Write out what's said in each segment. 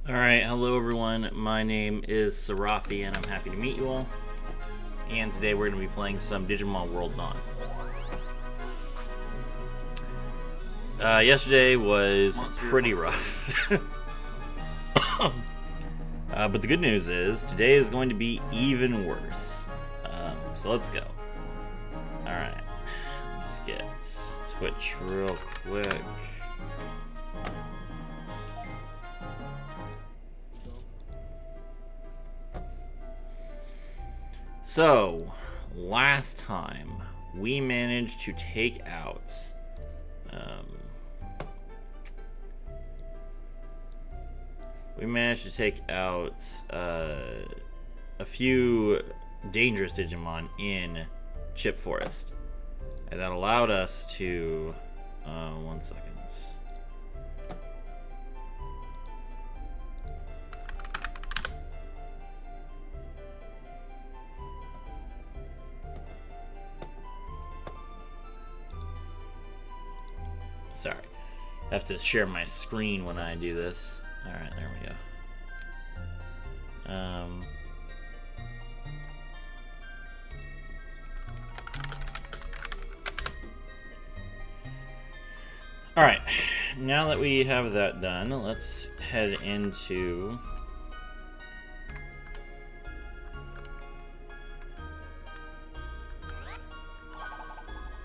Alright, hello everyone. My name is Sarafi and I'm happy to meet you all. And today we're going to be playing some Digimon World Dawn. Yesterday was pretty rough. But the good news is, today is going to be even worse. So let's go. Alright, let's get Twitch real quick. So, last time we managed to take out a few dangerous Digimon in Chip Forest, and that allowed us to 1 second. Sorry, I have to share my screen when I do this. Alright, there we go. Alright, now that we have that done, let's head into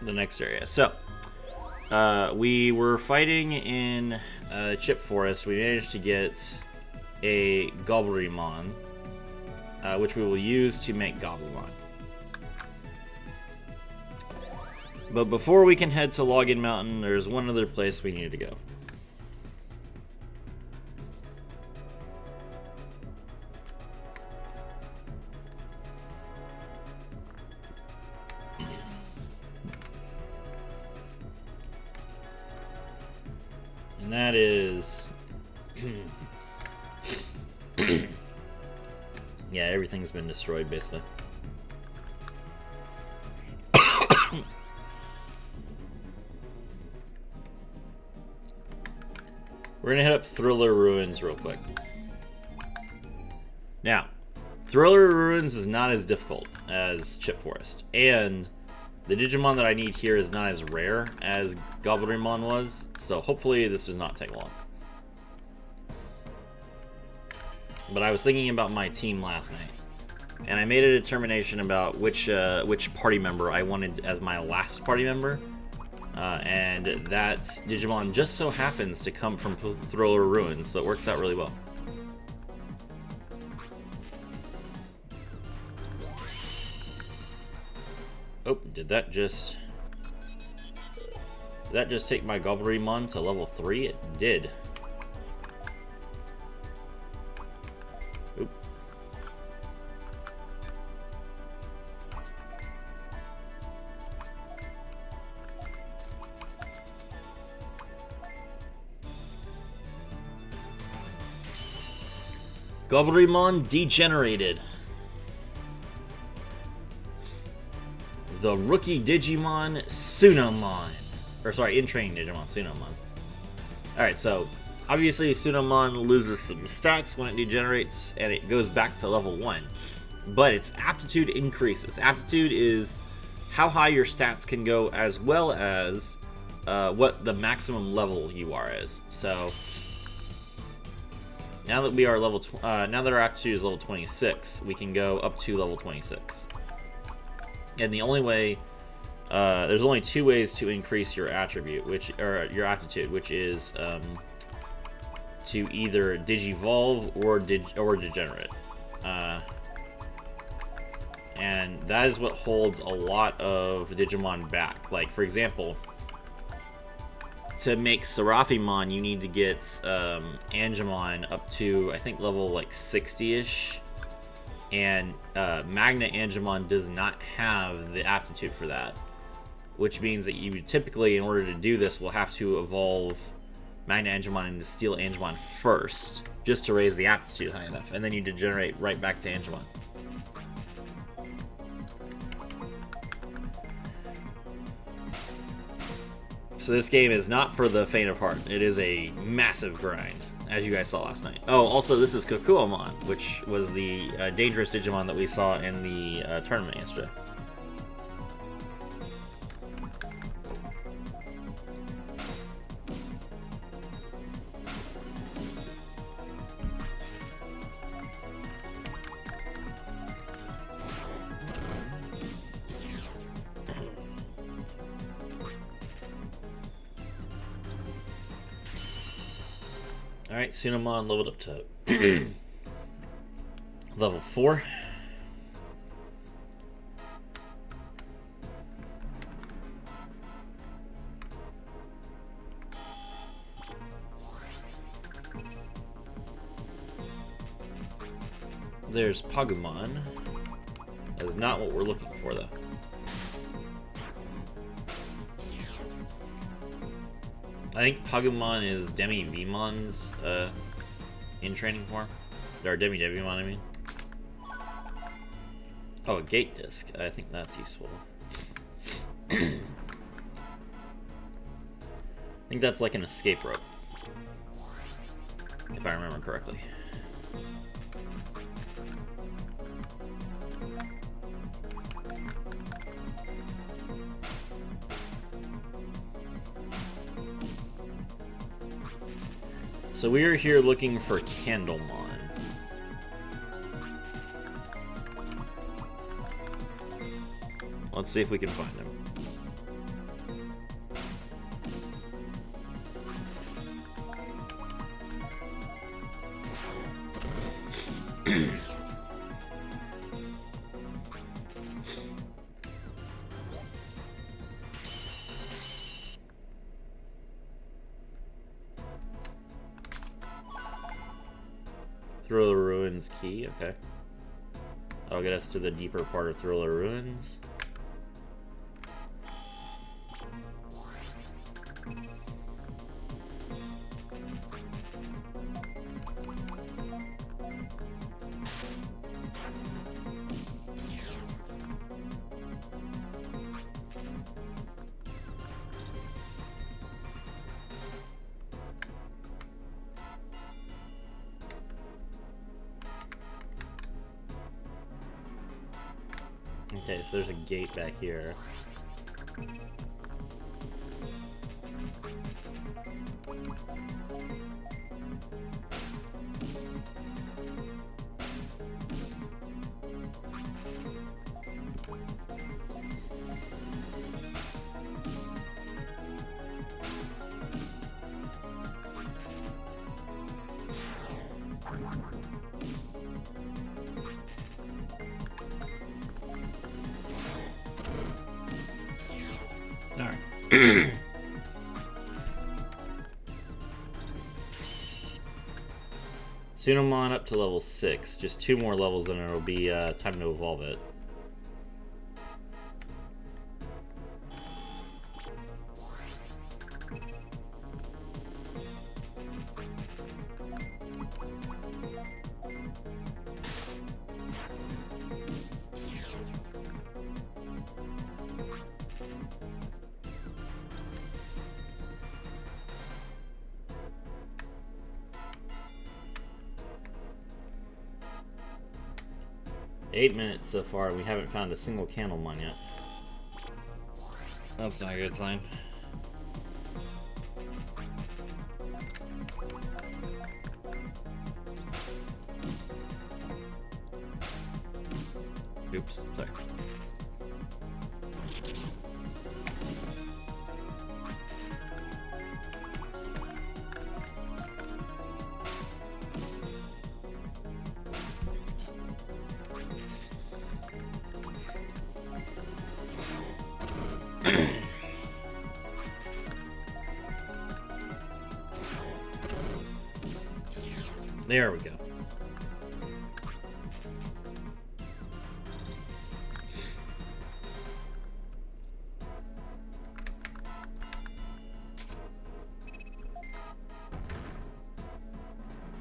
the next area. So, we were fighting in Chip Forest. We managed to get a Gobblerymon, which we will use to make Gobblemon. But before we can head to Login Mountain, there's one other place we need to go. And that is... yeah, everything's been destroyed, basically. We're gonna hit up Thriller Ruins real quick. Now, Thriller Ruins is not as difficult as Chip Forest, and the Digimon that I need here is not as rare as Gobblerymon was, so hopefully this does not take long. But I was thinking about my team last night, and I made a determination about which party member I wanted as my last party member, and that Digimon just so happens to come from Thriller Ruins, so it works out really well. Oh, did that just take my Gobblerymon to level 3? It did. Oop. Gobblerymon degenerated. The rookie Digimon Tsunomon. Or sorry, in-training Digimon Tsunomon. Alright, so obviously Tsunomon loses some stats when it degenerates and it goes back to level 1. But its aptitude increases. Aptitude is how high your stats can go as well as what the maximum level you are is. So now that we are level now that our aptitude is level 26, we can go up to level 26. And the only way, there's only 2 ways to increase your attribute, or your aptitude, which is to either digivolve or degenerate, and that is what holds a lot of Digimon back. Like, for example, to make Seraphimon, you need to get Angemon up to, I think, level like 60-ish. And Magna Angemon does not have the aptitude for that, which means that you typically, in order to do this, will have to evolve Magna Angemon into Steel Angemon first, just to raise the aptitude high enough, and then you degenerate right back to Angemon. So this game is not for the faint of heart. It is a massive grind. as you guys saw last night. Oh, also this is Kokuamon, which was the dangerous Digimon that we saw in the tournament yesterday. Alright, Sunamon leveled up to level 4. There's Pagumon. That is not what we're looking for, though. I think Pagumon is Demi-Vemon's in training form. Or Demi-Devimon, I mean. Oh, a gate disc. I think that's useful. I think that's like an escape rope. If I remember correctly. So we are here looking for Candlemon. Let's see if we can find him. Thriller Ruins key, okay. That'll get us to the deeper part of Thriller Ruins. Okay, so there's a gate back here. Alright. Sunamon up to level 6. Just 2 more levels and it'll be time to evolve it. Eight minutes so far, we haven't found a single Candlemon yet. That's not a good sign. Oops, sorry. There we go.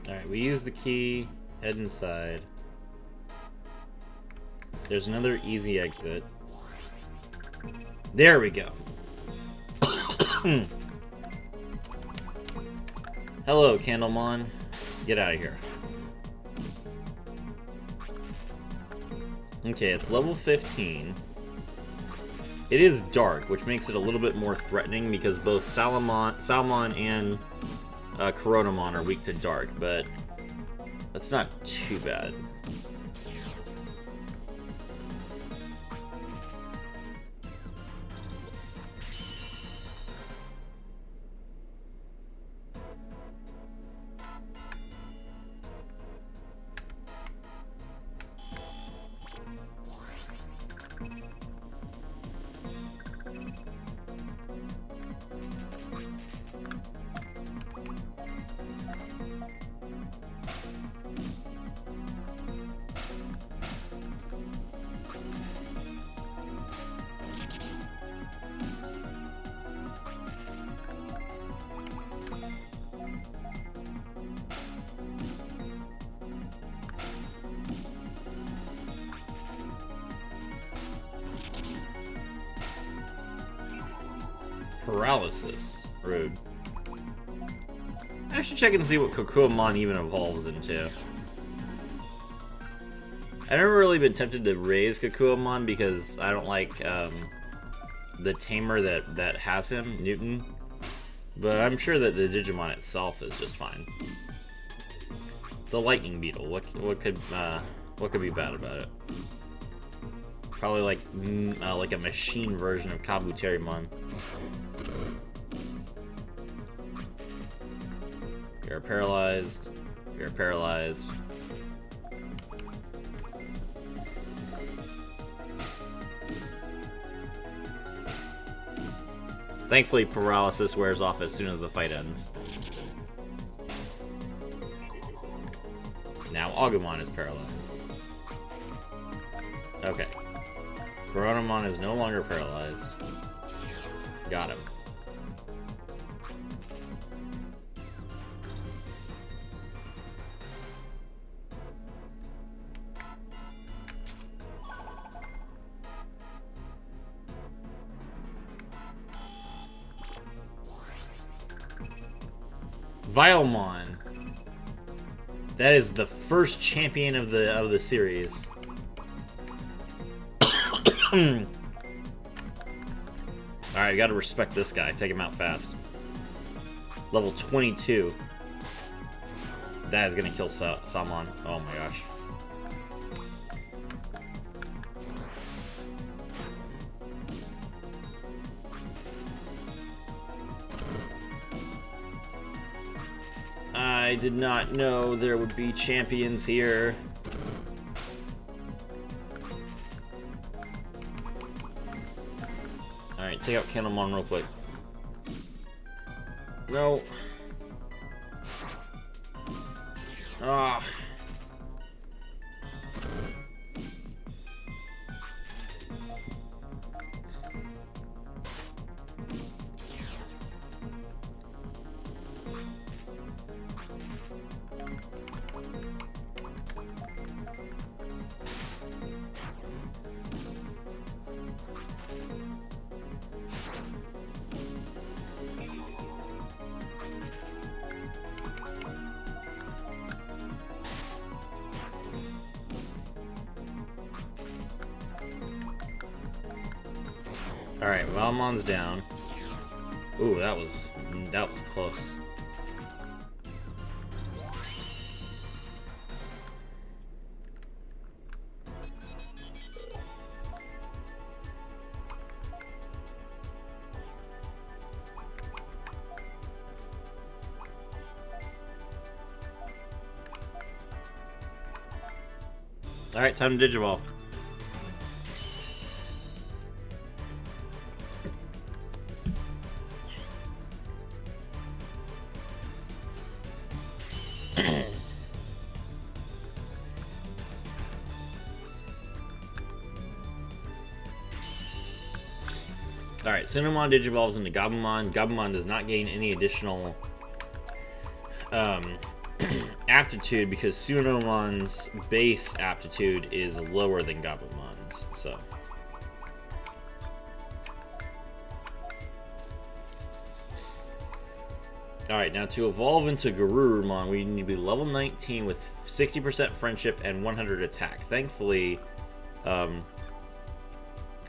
Alright, we use the key, head inside. There's another easy exit. There we go. Hello, Candlemon. Get out of here. Okay, it's level 15. It is dark, which makes it a little bit more threatening because both Salmon and Coronamon are weak to dark, but that's not too bad. Paralysis. Rude. I should check and see what Kokuamon even evolves into. I've never really been tempted to raise Kokuamon because I don't like the tamer that has him, Newton. But I'm sure that the Digimon itself is just fine. It's a lightning beetle. What could be bad about it? Probably like a machine version of Kabuterimon. You're paralyzed. You're paralyzed. Thankfully, paralysis wears off as soon as the fight ends. Now Agumon is paralyzed. Okay. Coronamon is no longer paralyzed. Got him. Vilemon. That is the first champion of the series. Alright, you gotta respect this guy. Take him out fast. Level 22. That is gonna kill Salmon. Oh my gosh. I did not know there would be champions here. Alright, take out Candlemon real quick. No. Ah. Alright, Valmon's down. Ooh, that was close. Alright, time to Digivolve. Alright, Cinnamon digivolves into Gabumon. Gabumon does not gain any additional aptitude because Sunomon's base aptitude is lower than Gabumon's, so. Alright, now to evolve into Garurumon, we need to be level 19 with 60% friendship and 100 attack. Thankfully,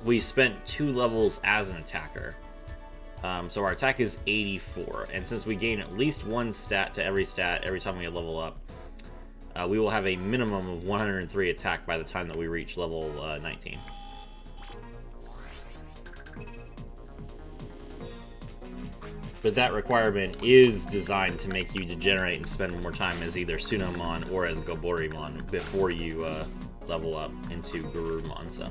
we spent 2 levels as an attacker. So our attack is 84, and since we gain at least 1 stat to every stat every time we level up, we will have a minimum of 103 attack by the time that we reach level 19. But that requirement is designed to make you degenerate and spend more time as either Sunomon or as Goborimon before you level up into Garurumon. So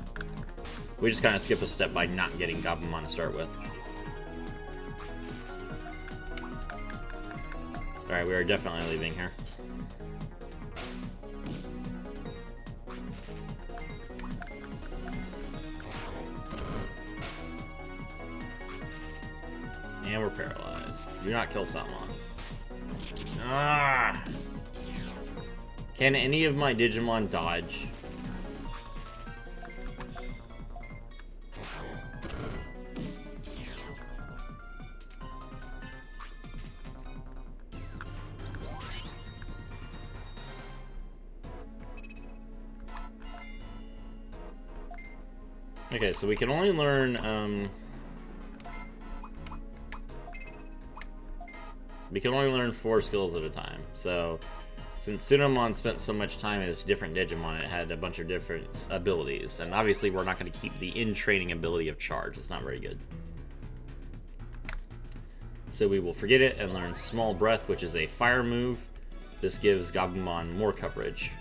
we just kind of skip a step by not getting Gabumon to start with. Alright, we are definitely leaving here. And we're paralyzed. Do not kill Salmon. Ah! Can any of my Digimon dodge? Okay, so we can only learn, we can only learn 4 skills at a time. So, since Sunomon spent so much time as different Digimon, it had a bunch of different abilities. And obviously, we're not going to keep the in-training ability of Charge. It's not very good. So we will forget it and learn Small Breath, which is a fire move. This gives Gabumon more coverage.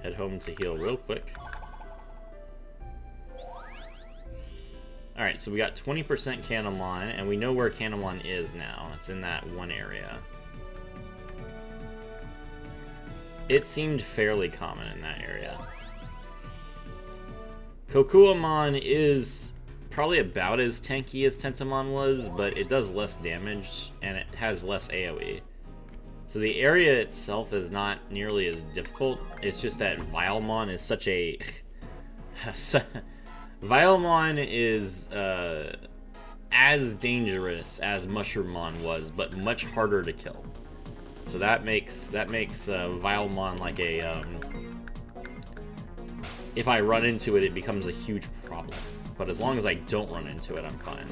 Head home to heal real quick. Alright, so we got 20% Canamon, and we know where Canamon is now. It's in that one area. It seemed fairly common in that area. Kokuamon is probably about as tanky as Tentamon was, but it does less damage, and it has less AoE. So the area itself is not nearly as difficult. It's just that Vilemon is such a... Vilemon is as dangerous as Mushroommon was, but much harder to kill. So that makes Vilemon like a... if I run into it, it becomes a huge problem. But as long as I don't run into it, I'm fine.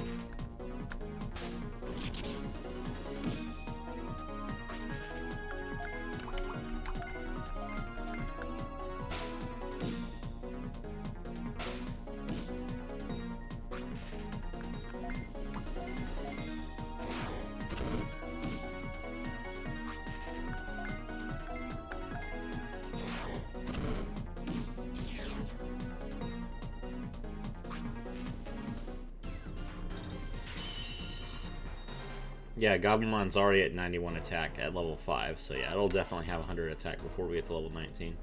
Yeah, Gobumon's already at 91 attack at level 5, so yeah, it'll definitely have 100 attack before we get to level 19.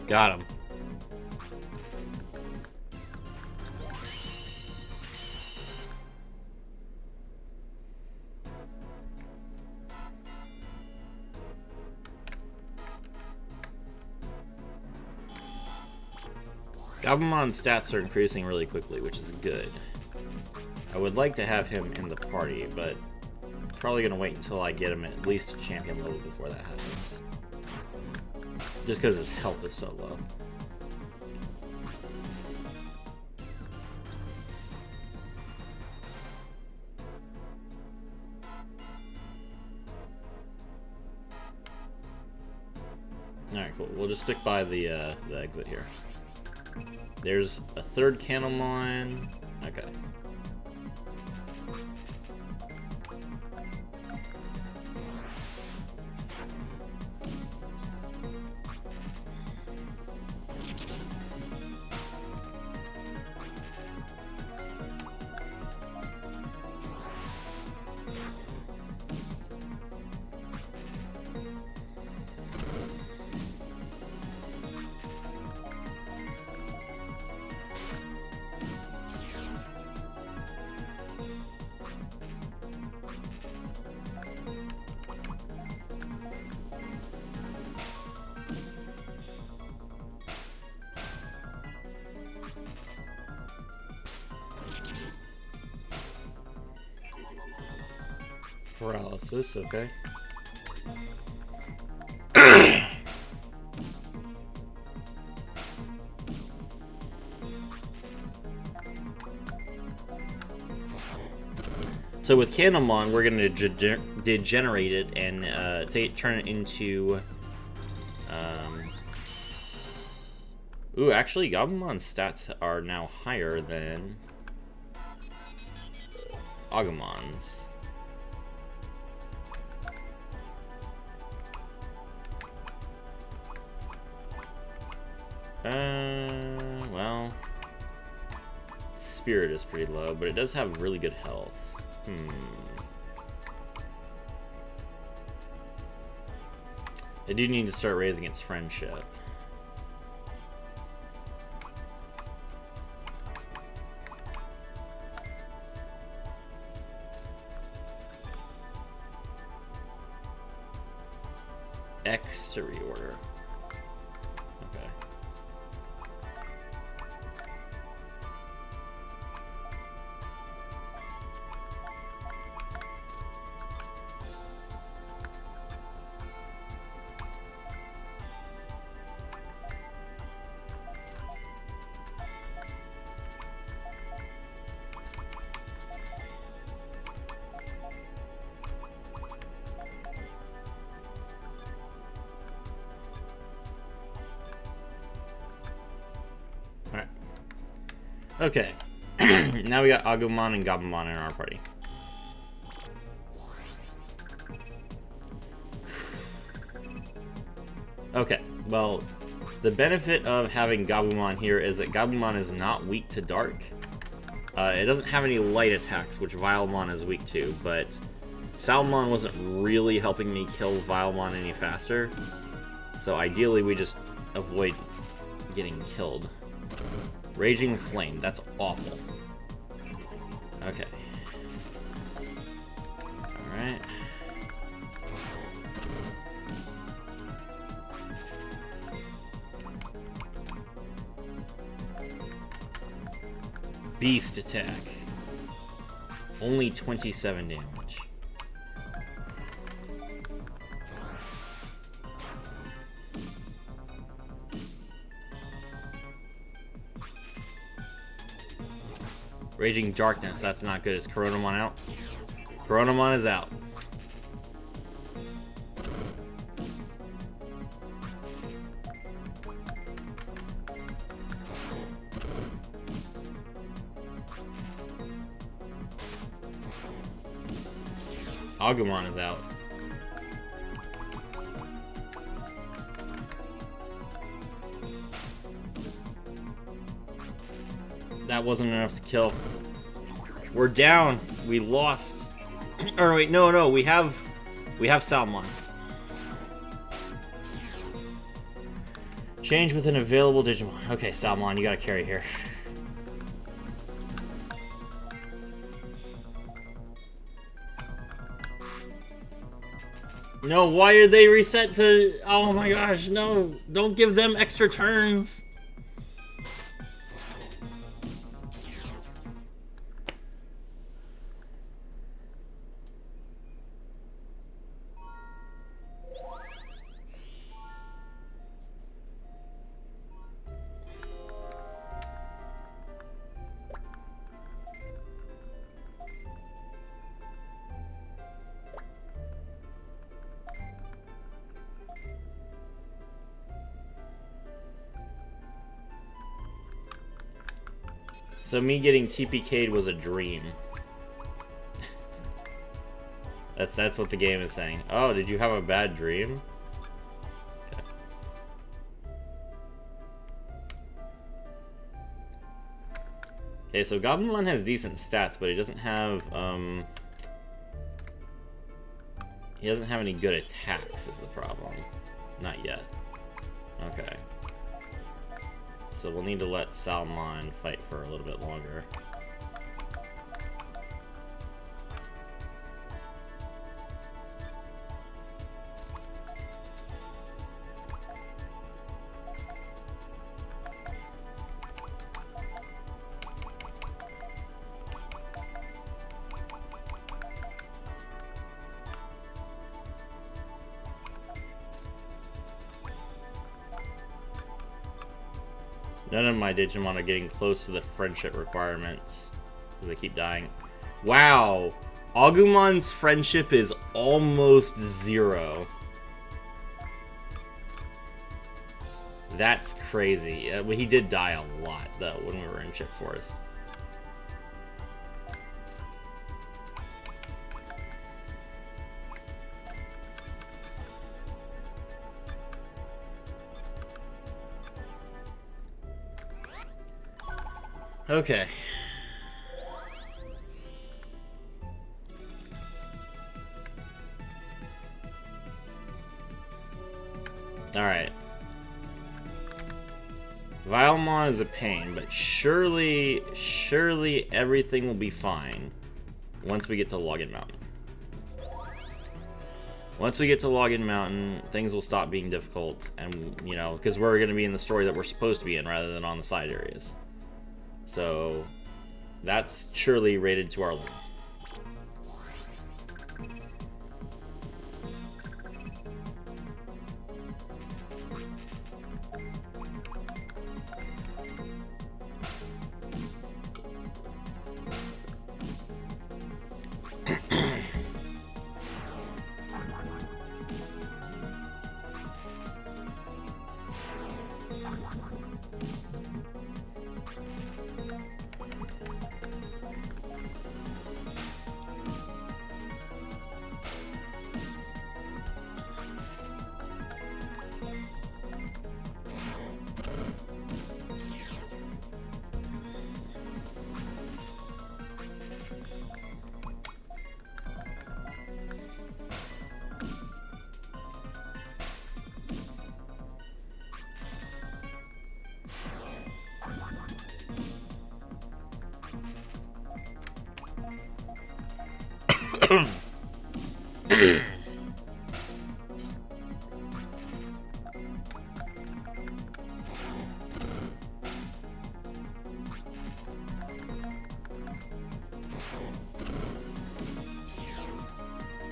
Got him. Gabumon's stats are increasing really quickly, which is good. I would like to have him in the party, but probably gonna wait until I get him at least champion level before that happens. Just because his health is so low. Alright, cool. We'll just stick by the exit here. There's a third Candlemon. Okay. Paralysis, okay. So with Candlemon, we're going to degenerate it and turn it into... Ooh, actually, Gabumon's stats are now higher than Agumon's. Well, Spirit is pretty low, but it does have really good health. I do need to start raising its friendship. X to reorder. Okay. Okay, now we got Agumon and Gabumon in our party. Okay, well, the benefit of having Gabumon here is that Gabumon is not weak to dark. It doesn't have any light attacks, which Vilemon is weak to, but Salmon wasn't really helping me kill Vilemon any faster. So ideally, we just avoid getting killed. Raging Flame, that's awful. Okay. Alright. Beast attack. Only 27 damage. Raging Darkness, that's not good. Is Coronamon out? Coronamon is out. Agumon is out. That wasn't enough to kill. We're down. We lost. Or wait, no, we have Salmon. Change with an available Digimon. Okay, Salmon, you gotta carry here. No, why are they reset to... Oh my gosh, no. Don't give them extra turns. So me getting TPK'd was a dream. That's what the game is saying. Oh, did you have a bad dream? Okay. Okay, so Goblinmon has decent stats, but he doesn't have any good attacks is the problem. Not yet. Okay. So we'll need to let Salmon fight for a little bit longer. None of my Digimon are getting close to the friendship requirements because they keep dying. Wow! Agumon's friendship is almost 0. That's crazy. He did die a lot, though, when we were in Chip Forest. Okay. Alright. Vilemon is a pain, but surely everything will be fine once we get to Login Mountain. Once we get to Login Mountain, things will stop being difficult, and, you know, because we're going to be in the story that we're supposed to be in rather than on the side areas. So, that's surely rated to our limit.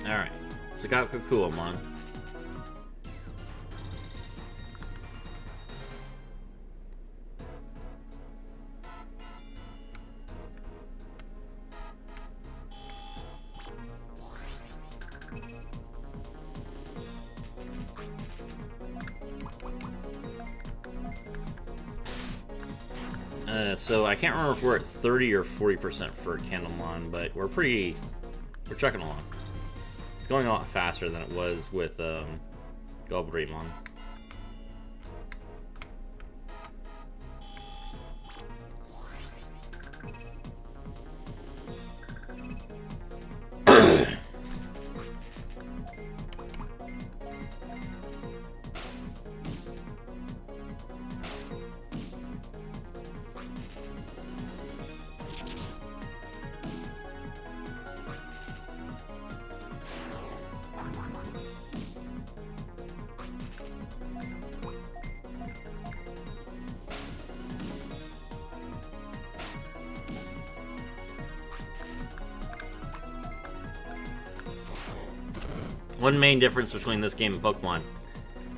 Alright, so got Kukuamon. So I can't remember if we're at 30 or 40% for Candlemon, but we're chucking along. It's going a lot faster than it was with Gobblemon. One main difference between this game and Pokemon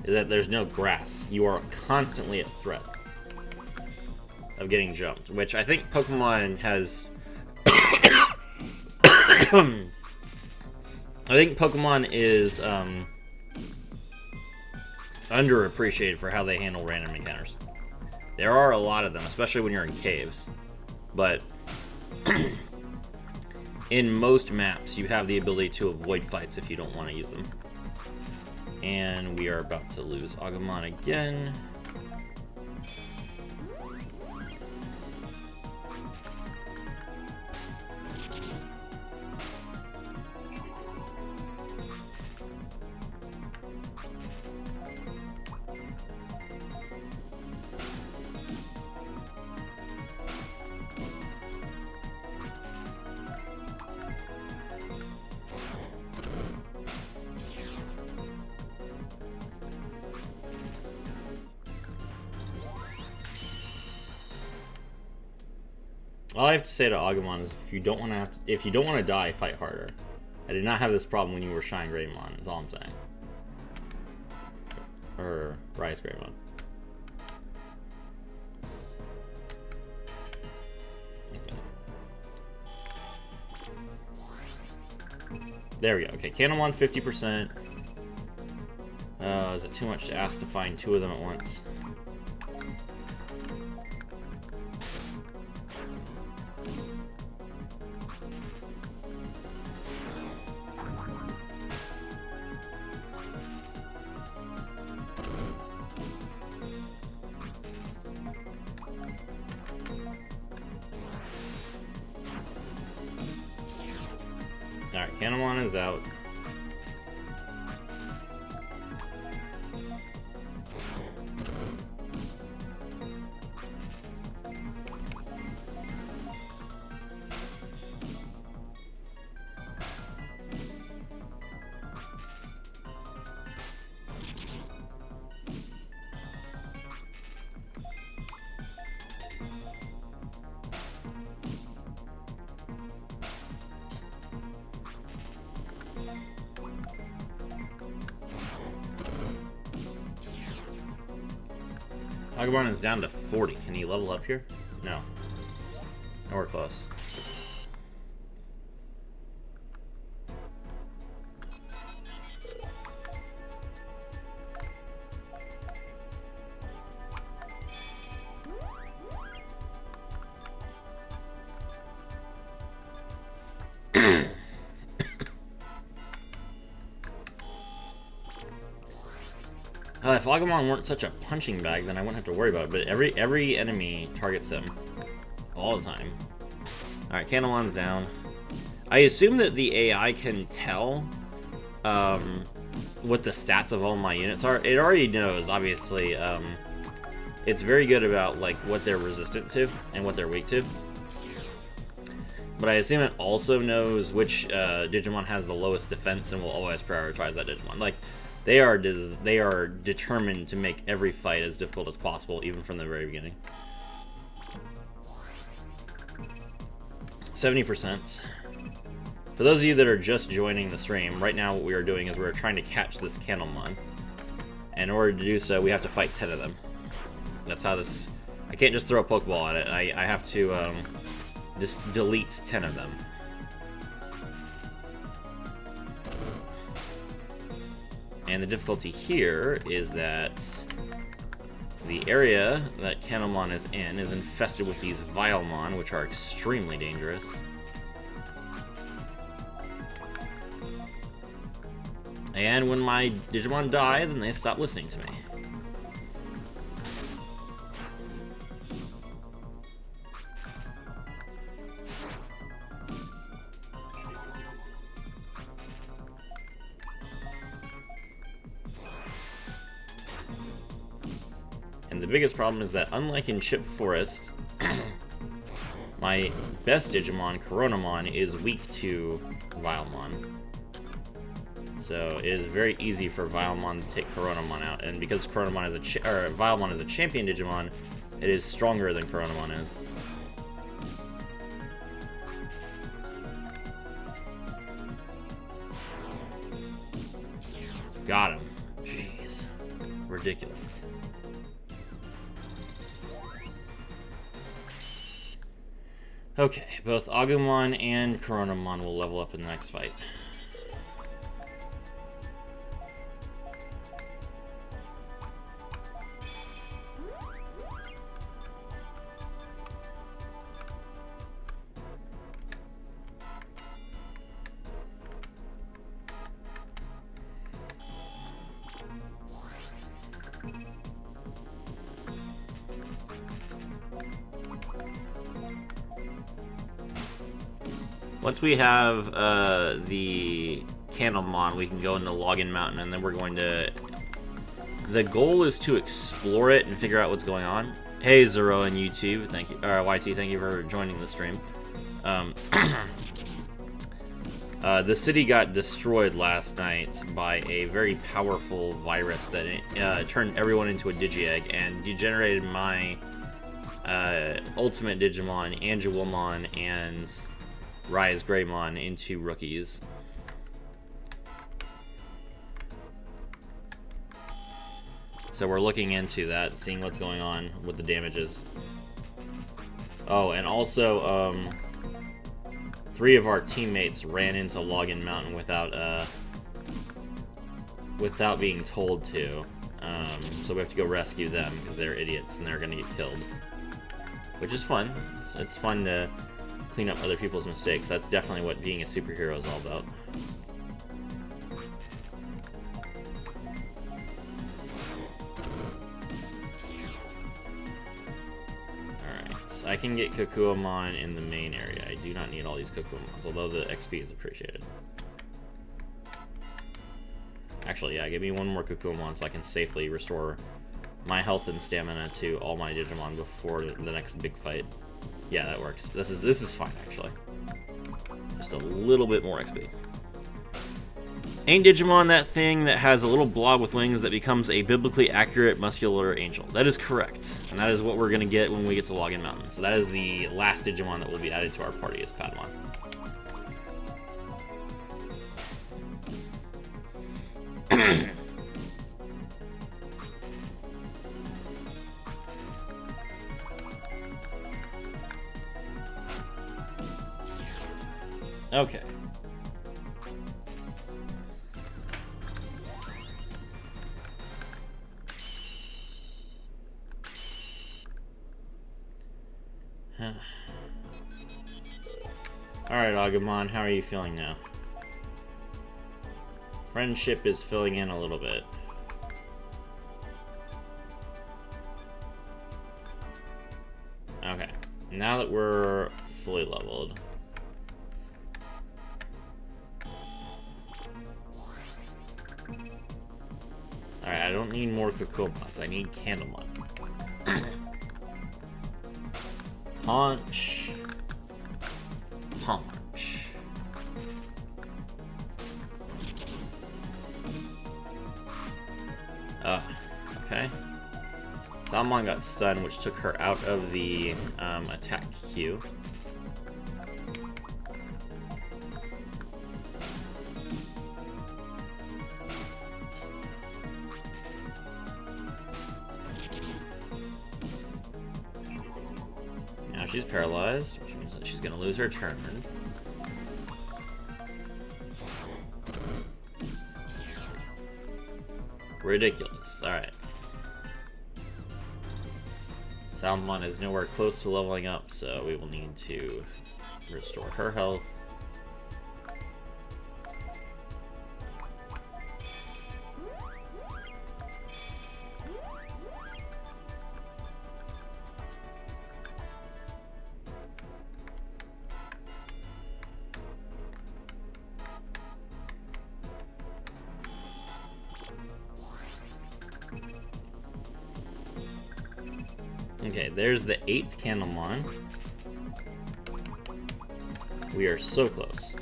is that there's no grass. You are constantly at threat of getting jumped, which I think Pokemon has... I think Pokemon is underappreciated for how they handle random encounters. There are a lot of them, especially when you're in caves. But in most maps, you have the ability to avoid fights if you don't want to use them. And we are about to lose Agumon again. All I have to say to Agumon is if you don't want to die, fight harder. I did not have this problem when you were Shine Greymon, is all I'm saying. Or Rise Greymon. Okay. There we go. Okay, Canamon 50%. Is it too much to ask to find two of them at once? Alright, Canamon is out. Agumon is down to 40. Can he level up here? No. Nowhere close. If Agumon weren't such a punching bag, then I wouldn't have to worry about it. But every enemy targets him all the time. All right, Canamon's down. I assume that the AI can tell what the stats of all my units are. It already knows, obviously. It's very good about like what they're resistant to and what they're weak to. But I assume it also knows which Digimon has the lowest defense and will always prioritize that Digimon. Like, they are determined to make every fight as difficult as possible, even from the very beginning. 70%. For those of you that are just joining the stream, right now what we are doing is we're trying to catch this Canamon. And in order to do so, we have to fight 10 of them. That's how this... I can't just throw a Pokeball at it. I have to just delete 10 of them. And the difficulty here is that the area that Canamon is in is infested with these Vilemon, which are extremely dangerous. And when my Digimon die, then they stop listening to me. And the biggest problem is that, unlike in Chip Forest, my best Digimon, Coronamon, is weak to Vilemon. So it is very easy for Vilemon to take Coronamon out, and because Coronamon is Vilemon is a champion Digimon, it is stronger than Coronamon is. Got him. Jeez. Ridiculous. Okay, both Agumon and Coronamon will level up in the next fight. Once we have the Candlemon, we can go into Login Mountain, and then we're going to... The goal is to explore it and figure out what's going on. Hey, Zero and YouTube, thank you. YT, thank you for joining the stream. The city got destroyed last night by a very powerful virus that turned everyone into a Digi-Egg and degenerated my Ultimate Digimon, Angewomon, and Rise Greymon into rookies. So we're looking into that, seeing what's going on with the damages. Oh, and also, 3 of our teammates ran into Login Mountain without being told to. So we have to go rescue them because they're idiots and they're gonna get killed. Which is fun. It's fun to clean up other people's mistakes. That's definitely what being a superhero is all about. Alright, I can get Kokuamon in the main area. I do not need all these Kokuamons, although the XP is appreciated. Actually, yeah, give me one more Kokuamon so I can safely restore my health and stamina to all my Digimon before the next big fight. Yeah, that works. This is fine, actually. Just a little bit more XP. Ain't Digimon that thing that has a little blob with wings that becomes a biblically accurate muscular angel? That is correct. And that is what we're going to get when we get to Login Mountain. So that is the last Digimon that will be added to our party as Padmon. Okay. Alright, Agumon, how are you feeling now? Friendship is filling in a little bit. Okay, now that we're fully leveled. Alright, I don't need more Kokuamons, I need Candlemon. Punch. Punch. Okay. Salmon got stunned, which took her out of the attack queue. Now she's paralyzed, which means that she's going to lose her turn. Ridiculous. Alright. Salmon is nowhere close to leveling up, so we will need to restore her health. Okay, there's the 8th Candlemon. We are so close.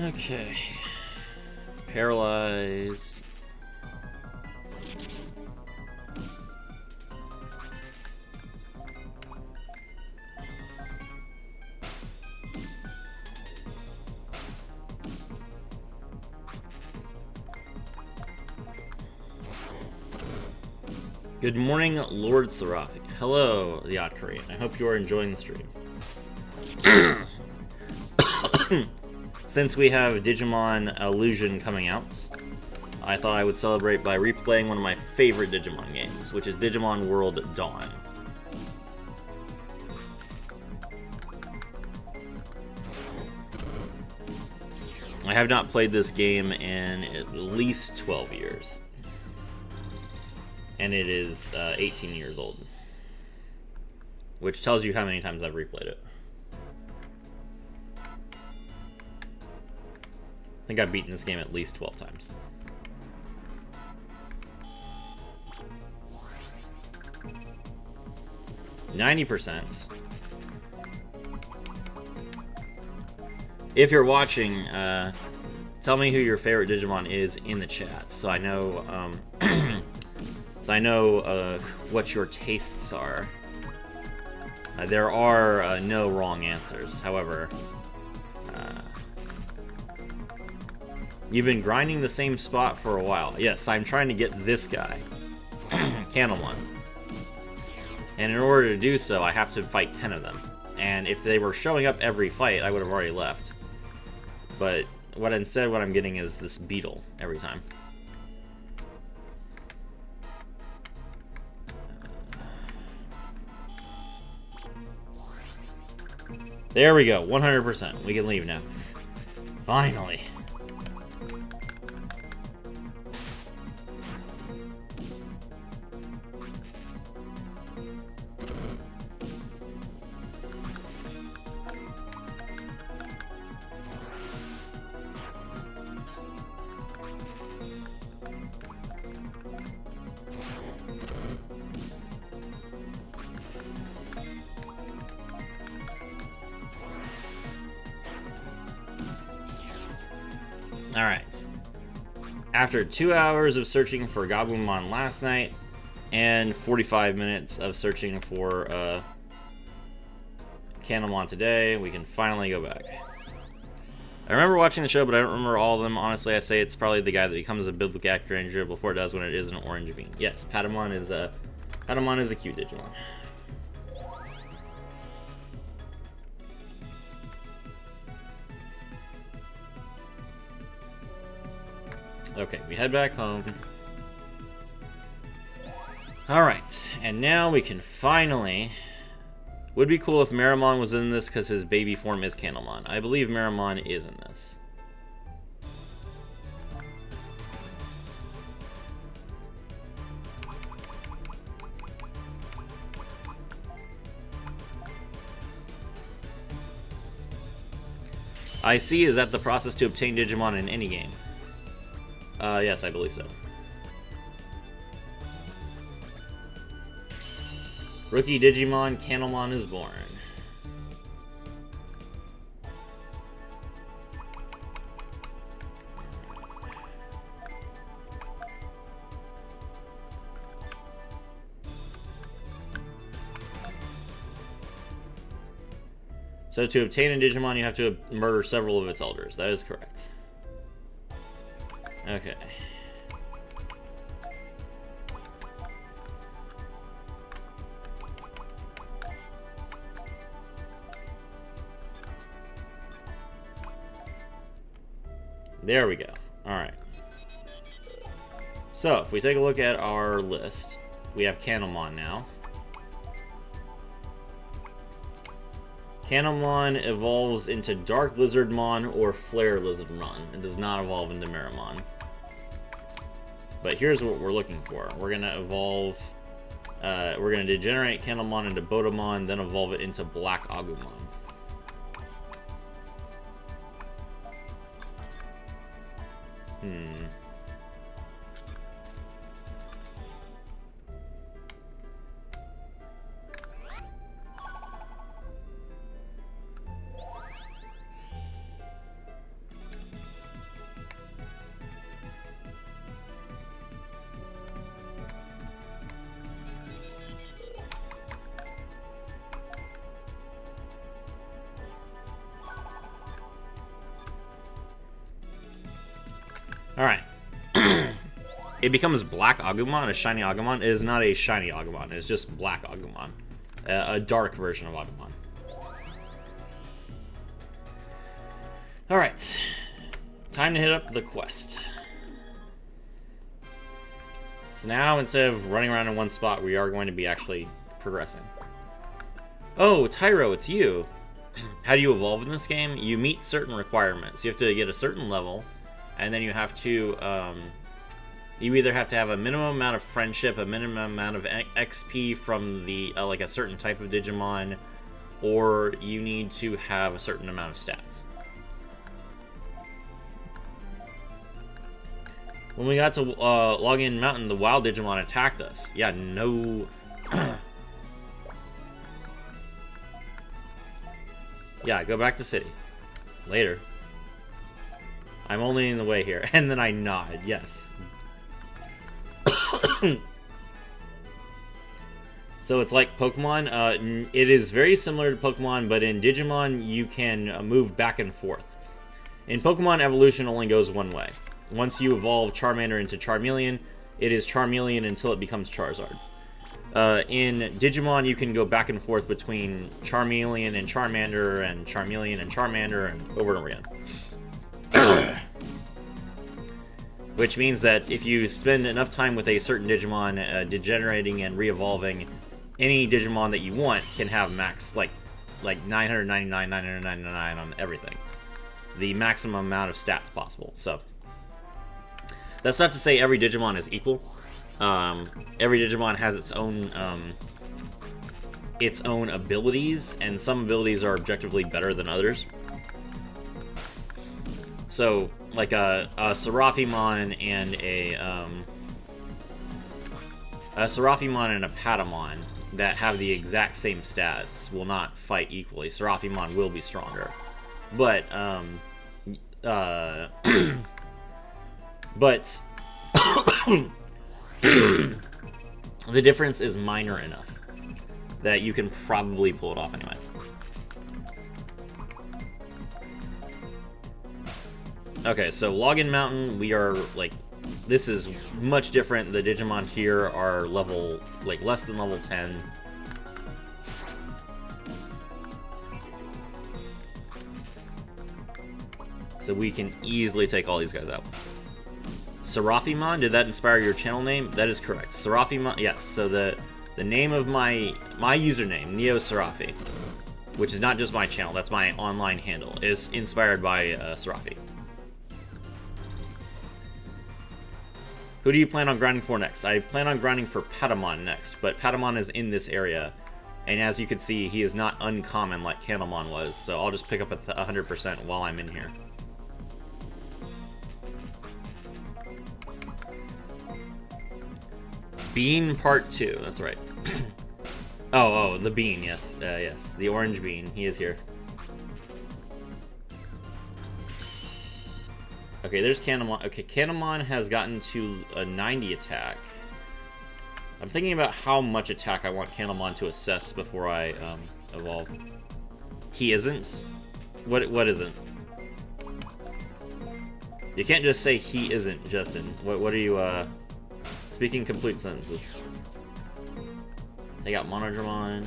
Okay. Paralyzed. Good morning, Lord Serafi. Hello, the Yacht Korean. I hope you are enjoying the stream. Since we have Digimon Illusion coming out, I thought I would celebrate by replaying one of my favorite Digimon games, which is Digimon World Dawn. I have not played this game in at least 12 years. And it is 18 years old. Which tells you how many times I've replayed it. I think I've beaten this game at least 12 times. %. If you're watching, tell me who your favorite Digimon is in the chat, so I know, what your tastes are. There are no wrong answers. However, you've been grinding the same spot for a while. Yes, I'm trying to get this guy, Candelmon. And in order to do so, I have to fight 10 of them. And if they were showing up every fight, I would have already left. But what I'm getting is this beetle every time. There we go, 100%. We can leave now. Finally. Alright. After 2 hours of searching for Gabumon last night, and 45 minutes of searching for Candelmon today, we can finally go back. I remember watching the show, but I don't remember all of them. Honestly, I say it's probably the guy that becomes a biblical actor ranger before it does when it is an orange bean. Yes, Patamon is a cute Digimon. Okay, we head back home. Alright, and now we can finally... Would be cool if Meramon was in this because his baby form is Candelmon. I believe Meramon is in this. I see, is that the process to obtain Digimon in any game? Yes, I believe so. Rookie Digimon, Candelmon is born. So to obtain a Digimon, you have to murder several of its elders. That is correct. Okay. There we go. Alright. So, if we take a look at our list, we have Candelmon now. Candelmon evolves into Dark Lizardmon or Flare Lizardmon. It does not evolve into Meramon. But here's what we're looking for. We're going to evolve... we're going to degenerate Candelmon into Botamon, then evolve it into Black Agumon. Alright. It becomes Black Agumon, a shiny Agumon. It is not a shiny Agumon, it's just Black Agumon. A dark version of Agumon. Alright. Time to hit up the quest. So now, instead of running around in one spot, we are going to be actually progressing. Oh, Tyro, it's you. How do you evolve in this game? You meet certain requirements. You have to get a certain level, and then you have to, you either have to have a minimum amount of friendship, a minimum amount of XP from the, like a certain type of Digimon, or you need to have a certain amount of stats. When we got to Login Mountain, the wild Digimon attacked us. Yeah, no... Yeah, go back to city. Later. I'm only in the way here. And then I nod, yes. So it's like Pokemon. It is very similar to Pokemon, but in Digimon, you can move back and forth. In Pokemon, evolution only goes one way. Once you evolve Charmander into Charmeleon, it is Charmeleon until it becomes Charizard. In Digimon, you can go back and forth between Charmeleon and Charmander, and Charmeleon and Charmander, and over and over again. Which means that if you spend enough time with a certain Digimon degenerating and re-evolving, any Digimon that you want can have max, like 999, 999 on everything. The maximum amount of stats possible, so... That's not to say every Digimon is equal. Every Digimon has its own abilities, and some abilities are objectively better than others. So, like a Seraphimon and a Seraphimon and a Patamon that have the exact same stats will not fight equally. Seraphimon will be stronger, but but the difference is minor enough that you can probably pull it off anyway. Okay, so Login Mountain, we are, like, this is much different. The Digimon here are level, like, less than level 10. So we can easily take all these guys out. Seraphimon, did that inspire your channel name? That is correct. Seraphimon, yes. So the name of my username, Neo Seraphi, which is not just my channel, that's my online handle, is inspired by Seraphi. Who do you plan on grinding for next? I plan on grinding for Patamon next, but Patamon is in this area, and as you can see, he is not uncommon like Candlemon was, so I'll just pick up 100% while I'm in here. Bean Part 2, that's right. oh, the bean, yes. Yes, the orange bean, he is here. Okay, there's Candlemon. Okay, Candlemon has gotten to a 90 attack. I'm thinking about how much attack I want Candlemon to assess before I evolve. He isn't? What isn't? You can't just say he isn't, Justin. What are you, speaking complete sentences. Take out Monodramon.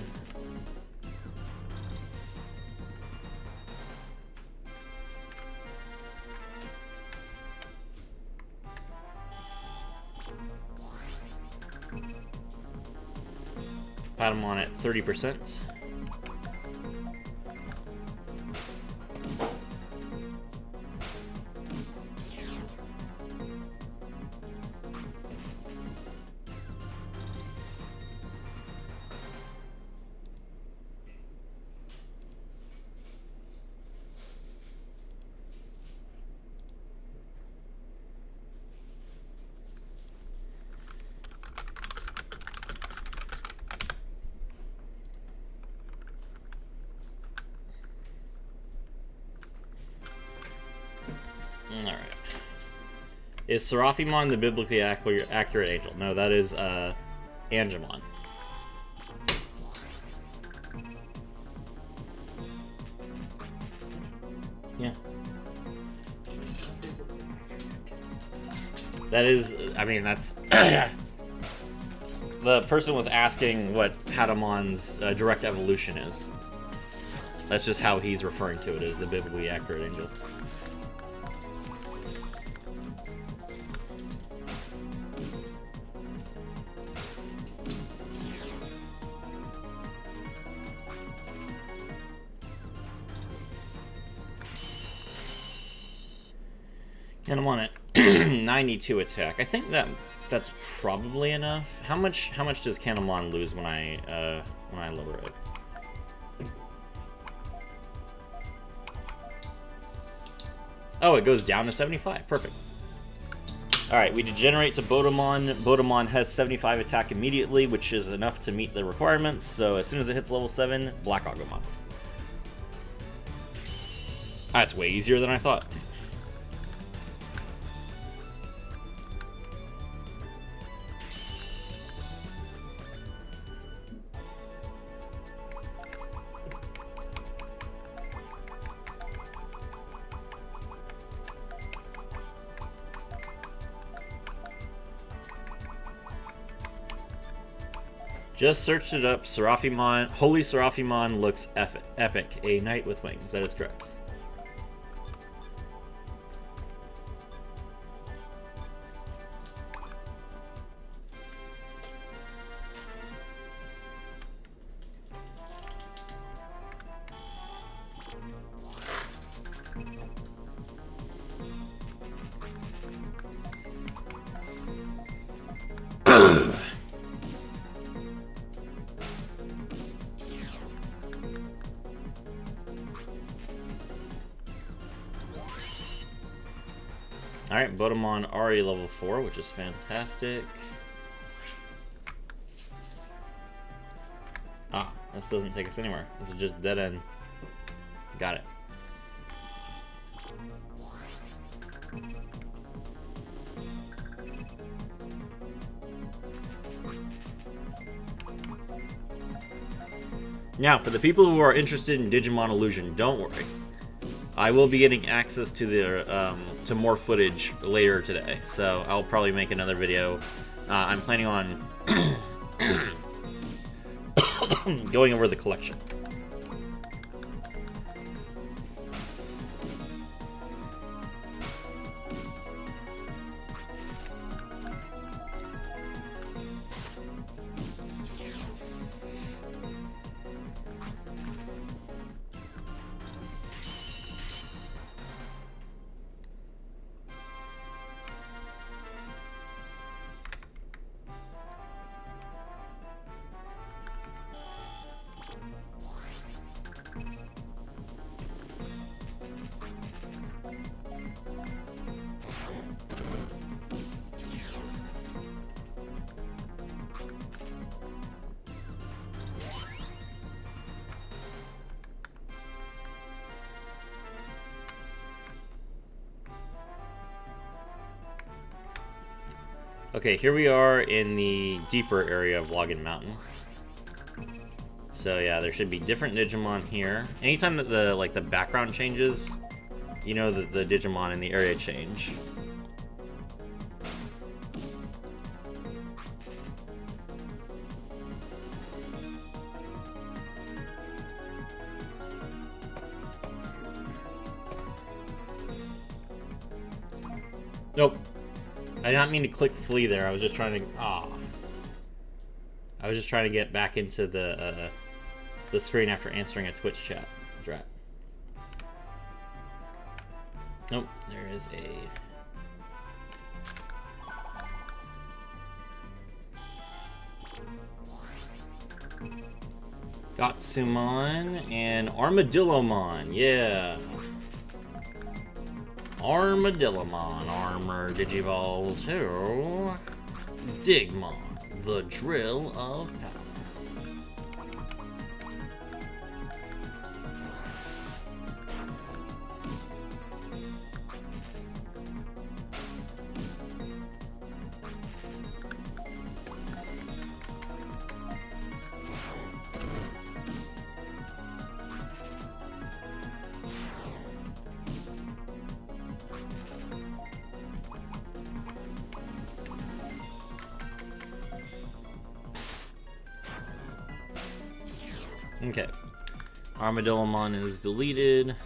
Patamon at 30%. Alright. Is Seraphimon the biblically accurate angel? No, that is Angemon. Yeah. That is, I mean, that's... The person was asking what Patamon's direct evolution is. That's just how he's referring to it, as the biblically accurate angel. And I'm on it. 92 attack. I think that's probably enough. How much does Kanamon lose when I lower it? Oh, it goes down to 75. Perfect. Alright, we degenerate to Bodemon. Bodemon has 75 attack immediately, which is enough to meet the requirements. So as soon as it hits level 7, Black Agumon. That's way easier than I thought. Just searched it up. Seraphimon, Holy Seraphimon looks epic. A knight with wings. That is correct. Alright, Bodemon already level 4, which is fantastic. Ah, this doesn't take us anywhere. This is just dead end. Got it. Now, for the people who are interested in Digimon Illusion, don't worry. I will be getting access to the to more footage later today, so I'll probably make another video. I'm planning on going over the collection. Okay, here we are in the deeper area of Login Mountain. So yeah, there should be different Digimon here. Anytime that the background changes, you know that the Digimon in the area change. Nope. I did not mean to click flee there. I was just trying to. I was just trying to get back into the screen after answering a Twitch chat. Drat. Nope. There is a. Gatsumon and Armadillomon. Yeah. Armadillomon Armor Digivolve to Digimon, the Drill of Power. Okay, Armadillomon is deleted.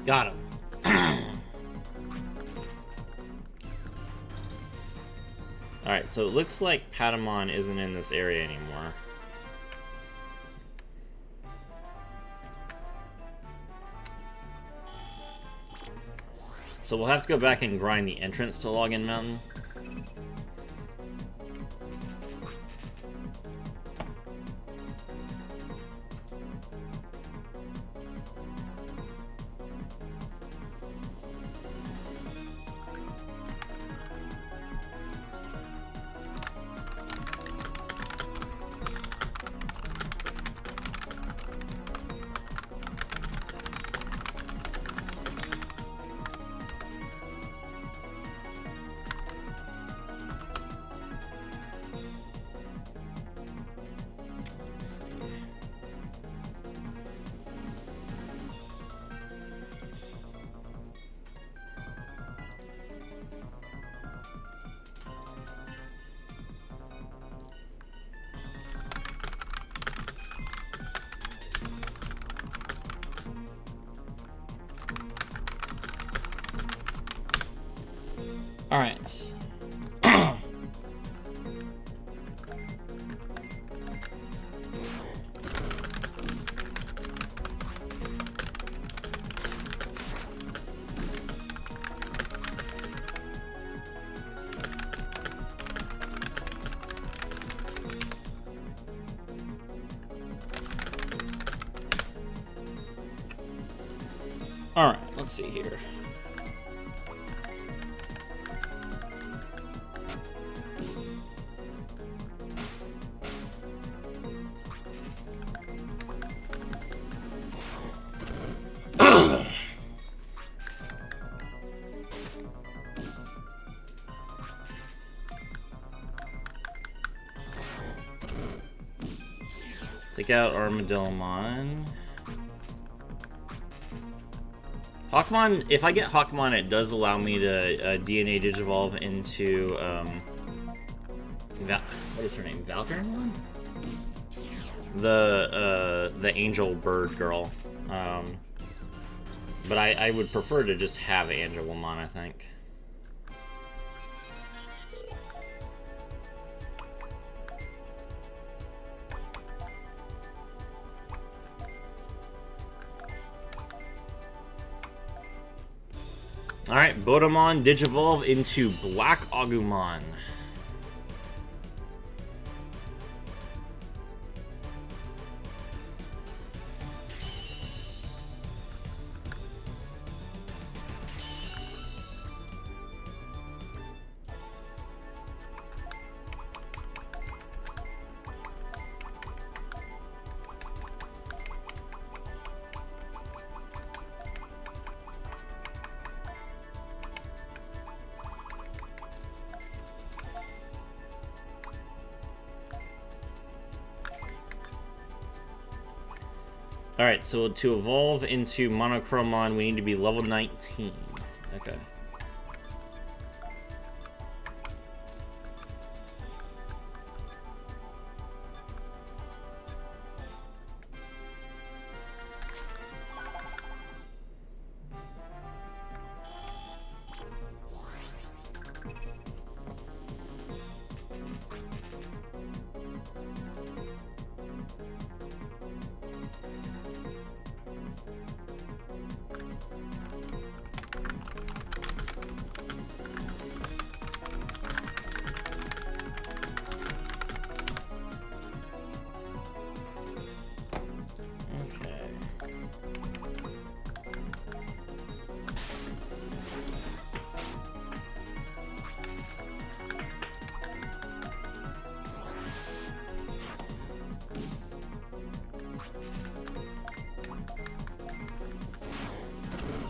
Got him. Alright, so it looks like Patamon isn't in this area anymore. So we'll have to go back and grind the entrance to Login Mountain. All right. All right, let's see here. Take out Armadillomon. Hawkmon, if I get Hawkmon, it does allow me to DNA Digivolve into, what is her name? Valkyrimon? The angel bird girl. But I would prefer to just have Angelomon, I think. Alright, Bodamon Digivolve into Black Agumon. Alright, so to evolve into Monochromon, we need to be level 19. Okay.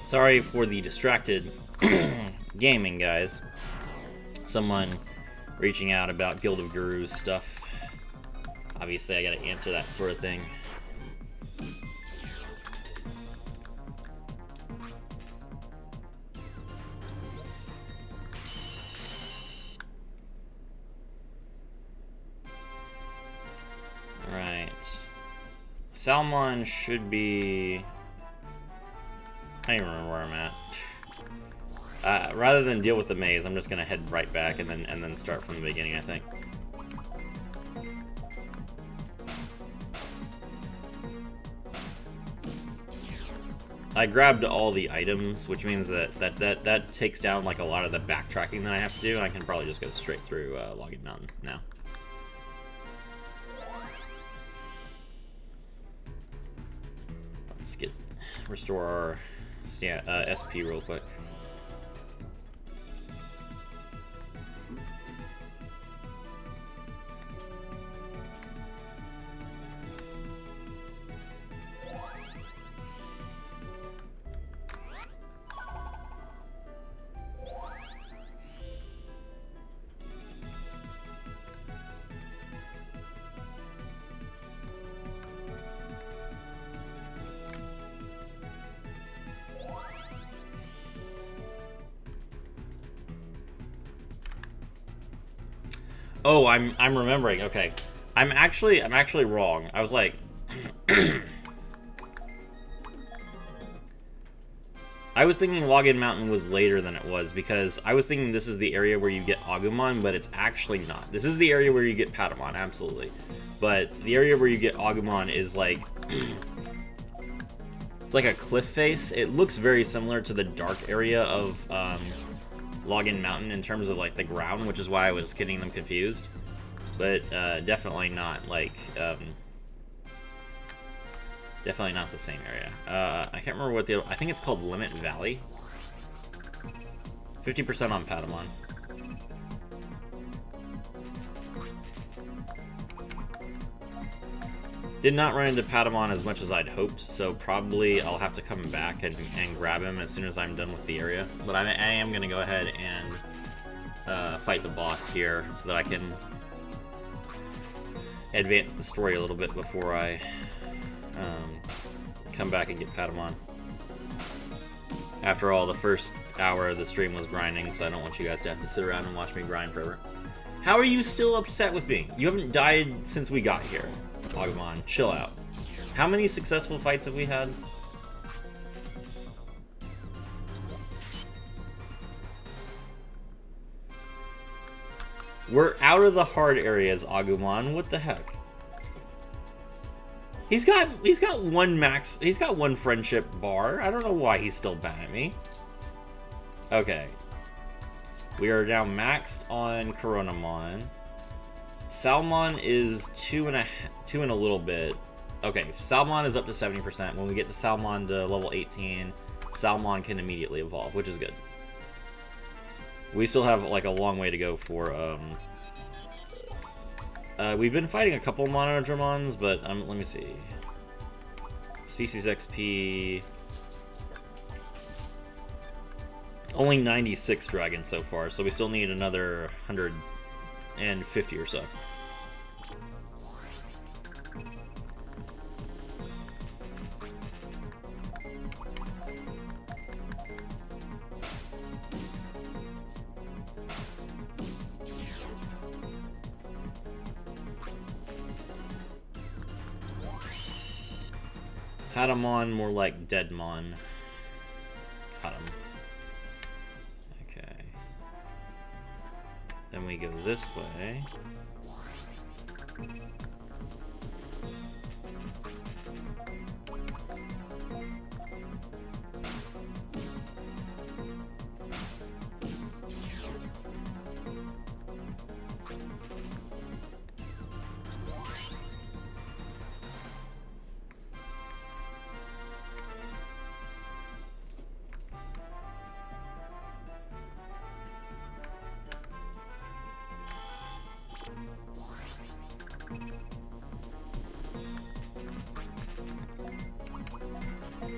Sorry for the distracted gaming, guys. Someone reaching out about Guild of Gurus stuff. Obviously, I gotta answer that sort of thing. Alright. Salmon should be I don't even remember where I'm at. Rather than deal with the maze, I'm just gonna head right back and then start from the beginning, I think. I grabbed all the items, which means that takes down like a lot of the backtracking that I have to do, and I can probably just go straight through Login Mountain now. Let's restore our SP real quick. Oh, I'm remembering. Okay, I'm actually wrong. I was like, I was thinking Login Mountain was later than it was because I was thinking this is the area where you get Agumon, but it's actually not. This is the area where you get Patamon, absolutely, but the area where you get Agumon is like it's like a cliff face. It looks very similar to the dark area of Login Mountain in terms of like the ground, which is why I was getting them confused, but definitely not like definitely not the same area. I can't remember what I think it's called Limit Valley. 50% on Patamon. Did not run into Patamon as much as I'd hoped, so probably I'll have to come back and grab him as soon as I'm done with the area. But I am going to go ahead and fight the boss here so that I can advance the story a little bit before I come back and get Patamon. After all, the first hour of the stream was grinding, so I don't want you guys to have to sit around and watch me grind forever. How are you still upset with me? You haven't died since we got here. Agumon, chill out. How many successful fights have we had? We're out of the hard areas, Agumon. What the heck? He's got one friendship bar. I don't know why he's still bad at me. Okay. We are now maxed on Coronamon. Salmon is two and a little bit. Okay, Salmon is up to 70%. When we get to Salmon to level 18, Salmon can immediately evolve, which is good. We still have like a long way to go for we've been fighting a couple Monodramons, but let me see. Species XP. Only 96 dragons so far, so we still need another 150 or so. Patamon, more like Deadmon. Got him. Okay. Then we go this way.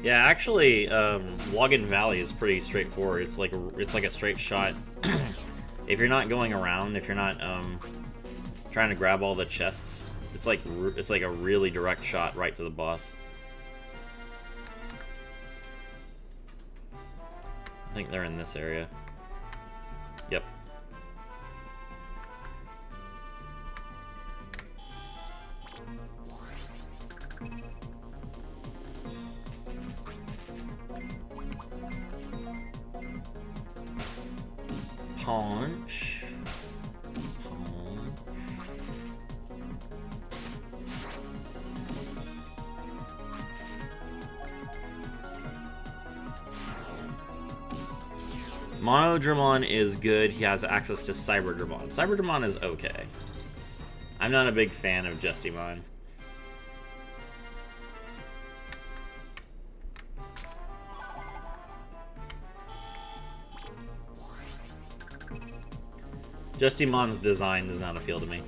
Yeah, actually, Login Valley is pretty straightforward. It's like a straight shot. If you're not going around, if you're not trying to grab all the chests, it's like a really direct shot right to the boss. I think they're in this area. Yep. Conch. Monodramon is good. He has access to Cyberdramon. Cyberdramon is okay. I'm not a big fan of Justimon. Justimon's design does not appeal to me.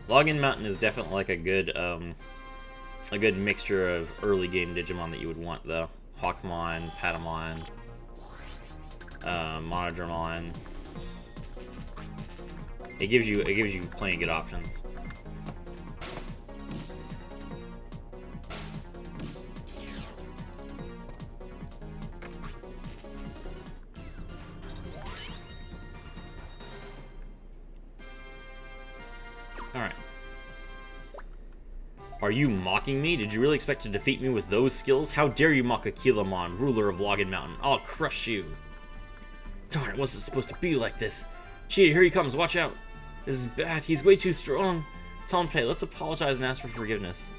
Login Mountain is definitely like a good mixture of early game Digimon that you would want, though. Hawkmon, Patamon, Monodramon. It gives you plenty of good options. Alright. Are you mocking me? Did you really expect to defeat me with those skills? How dare you mock Aquilamon, ruler of Login Mountain? I'll crush you. Darn, it wasn't supposed to be like this. Cheetah, here he comes, watch out. This is bad, he's way too strong. Tell him, hey, let's apologize and ask for forgiveness.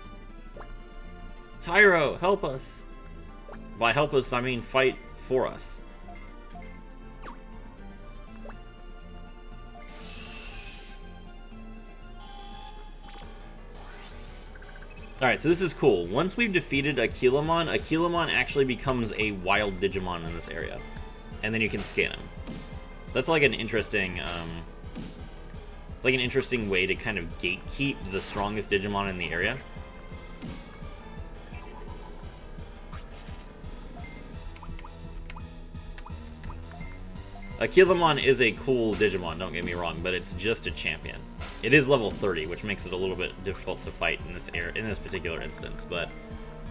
Tyro, help us. By help us, I mean fight for us. Alright, so this is cool. Once we've defeated Aquilamon, Aquilamon actually becomes a wild Digimon in this area. And then you can scan him. That's like an interesting, it's like an interesting way to kind of gatekeep the strongest Digimon in the area. Aquilamon is a cool Digimon, don't get me wrong, but it's just a champion. It is level 30, which makes it a little bit difficult to fight in this particular instance, but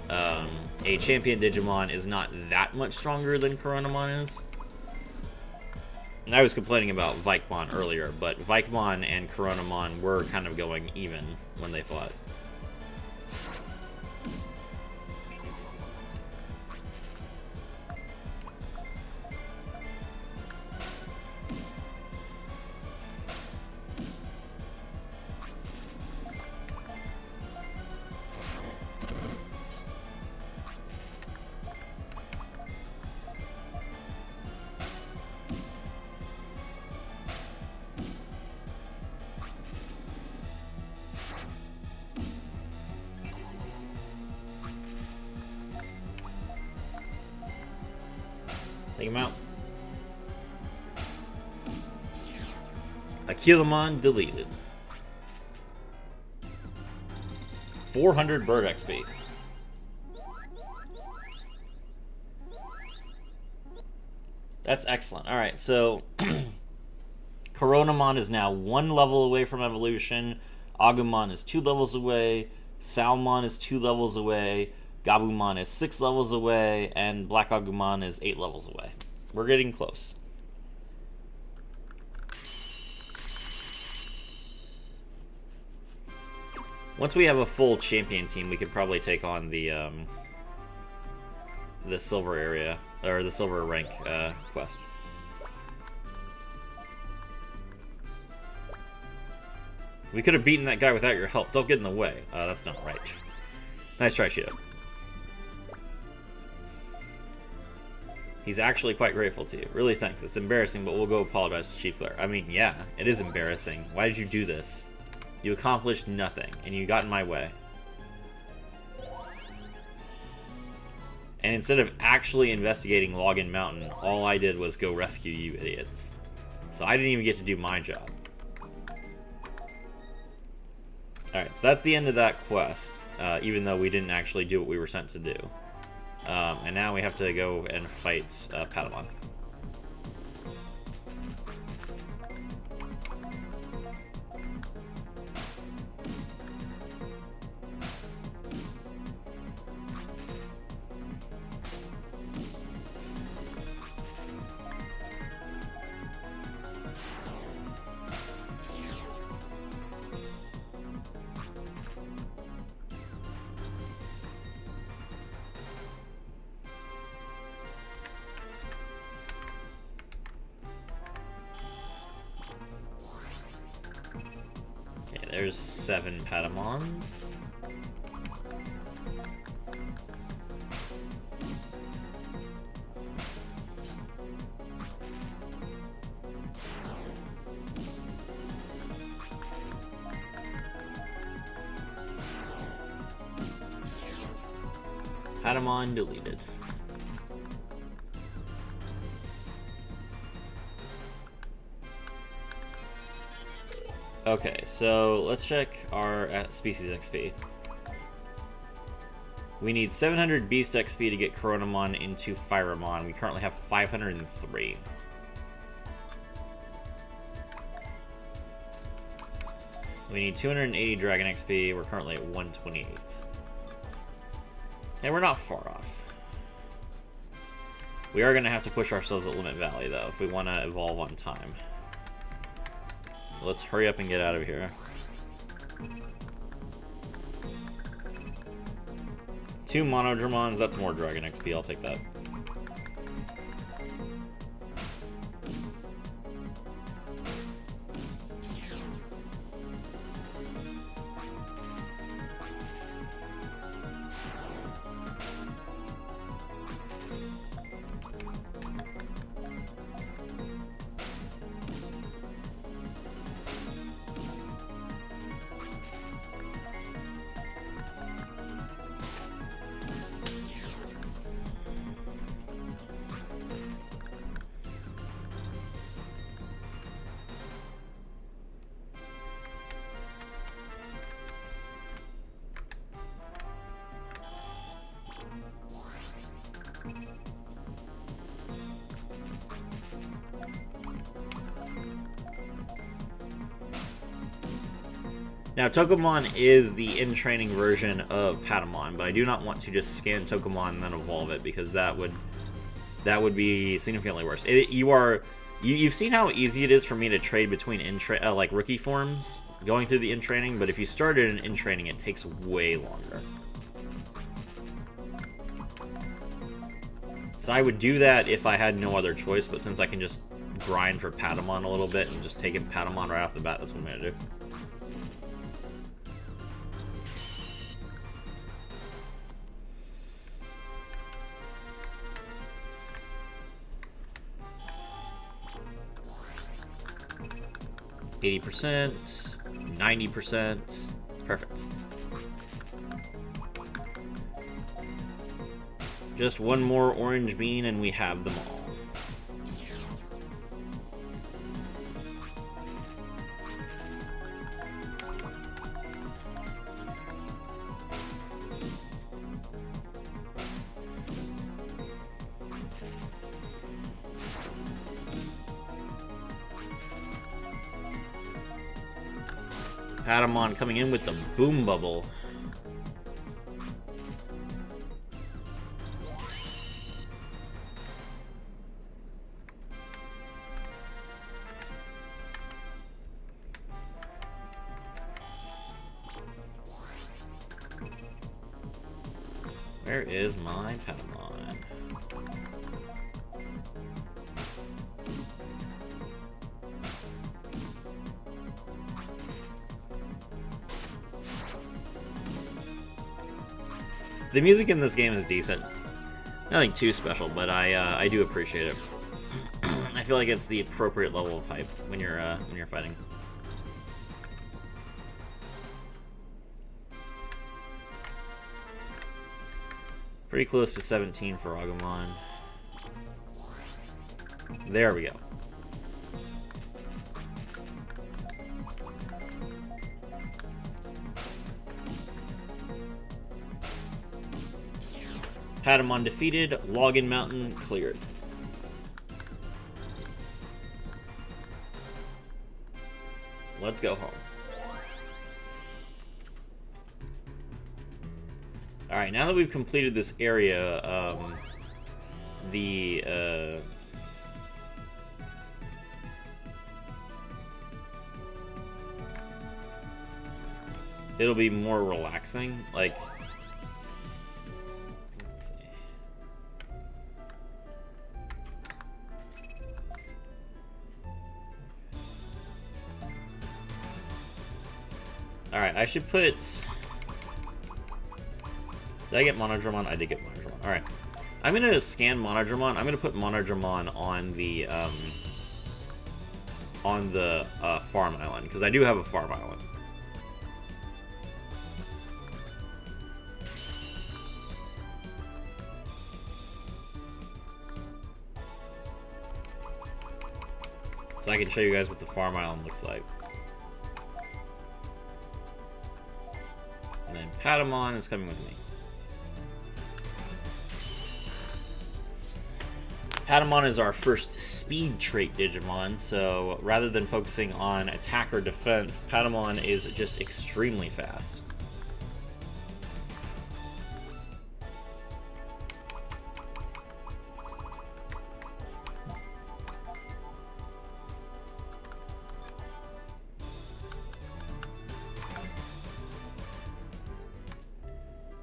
a champion Digimon is not that much stronger than Coronamon is. And I was complaining about Vikemon earlier, but Vikemon and Coronamon were kind of going even when they fought. Take him out. Aquilamon deleted. 400 bird XP. That's excellent. Alright, so Coronamon is now 1 level away from evolution. Agumon is 2 levels away. Salmon is 2 levels away. Gabumon is 6 levels away, and Black Agumon is 8 levels away. We're getting close. Once we have a full champion team, we could probably take on the silver area, or the silver rank quest. We could have beaten that guy without your help. Don't get in the way. That's not right. Nice try, Shido. He's actually quite grateful to you. Really, thanks. It's embarrassing, but we'll go apologize to Chief Flare. I mean, yeah, it is embarrassing. Why did you do this? You accomplished nothing, and you got in my way. And instead of actually investigating Login Mountain, all I did was go rescue you idiots. So I didn't even get to do my job. Alright, so that's the end of that quest, even though we didn't actually do what we were sent to do. And now we have to go and fight Patamon. There's 7 Patamons. Patamon deleted. Okay, so let's check our species XP. We need 700 Beast XP to get Coronamon into Phyramon. We currently have 503. We need 280 Dragon XP. We're currently at 128. And we're not far off. We are going to have to push ourselves at Limit Valley, though, if we want to evolve on time. So let's hurry up and get out of here. 2 Monodramons, that's more Dragon XP, I'll take that. Now, Tokomon is the in-training version of Patamon, but I do not want to just scan Tokomon and then evolve it, because that would be significantly worse. You've seen how easy it is for me to trade between like rookie forms going through the in-training, but if you started an in-training, it takes way longer. So I would do that if I had no other choice, but since I can just grind for Patamon a little bit and just take in Patamon right off the bat, that's what I'm going to do. %, 90%, perfect. Just one more orange bean and we have them all. Patamon coming in with the Boom Bubble. Where is my Patamon? The music in this game is decent. Nothing too special, but I do appreciate it. I feel like it's the appropriate level of hype when you're fighting. Pretty close to 17 for Agumon. There we go. Patamon defeated. Login Mountain cleared. Let's go home. Alright, now that we've completed this area, it'll be more relaxing. Like, let's see. Alright, I should put... Did I get Monodramon? I did get Monodramon. Alright. I'm gonna scan Monodramon. I'm gonna put Monodramon on the farm island, because I do have a farm island. So I can show you guys what the farm island looks like. And then Patamon is coming with me. Patamon is our first speed trait Digimon, so rather than focusing on attack or defense, Patamon is just extremely fast.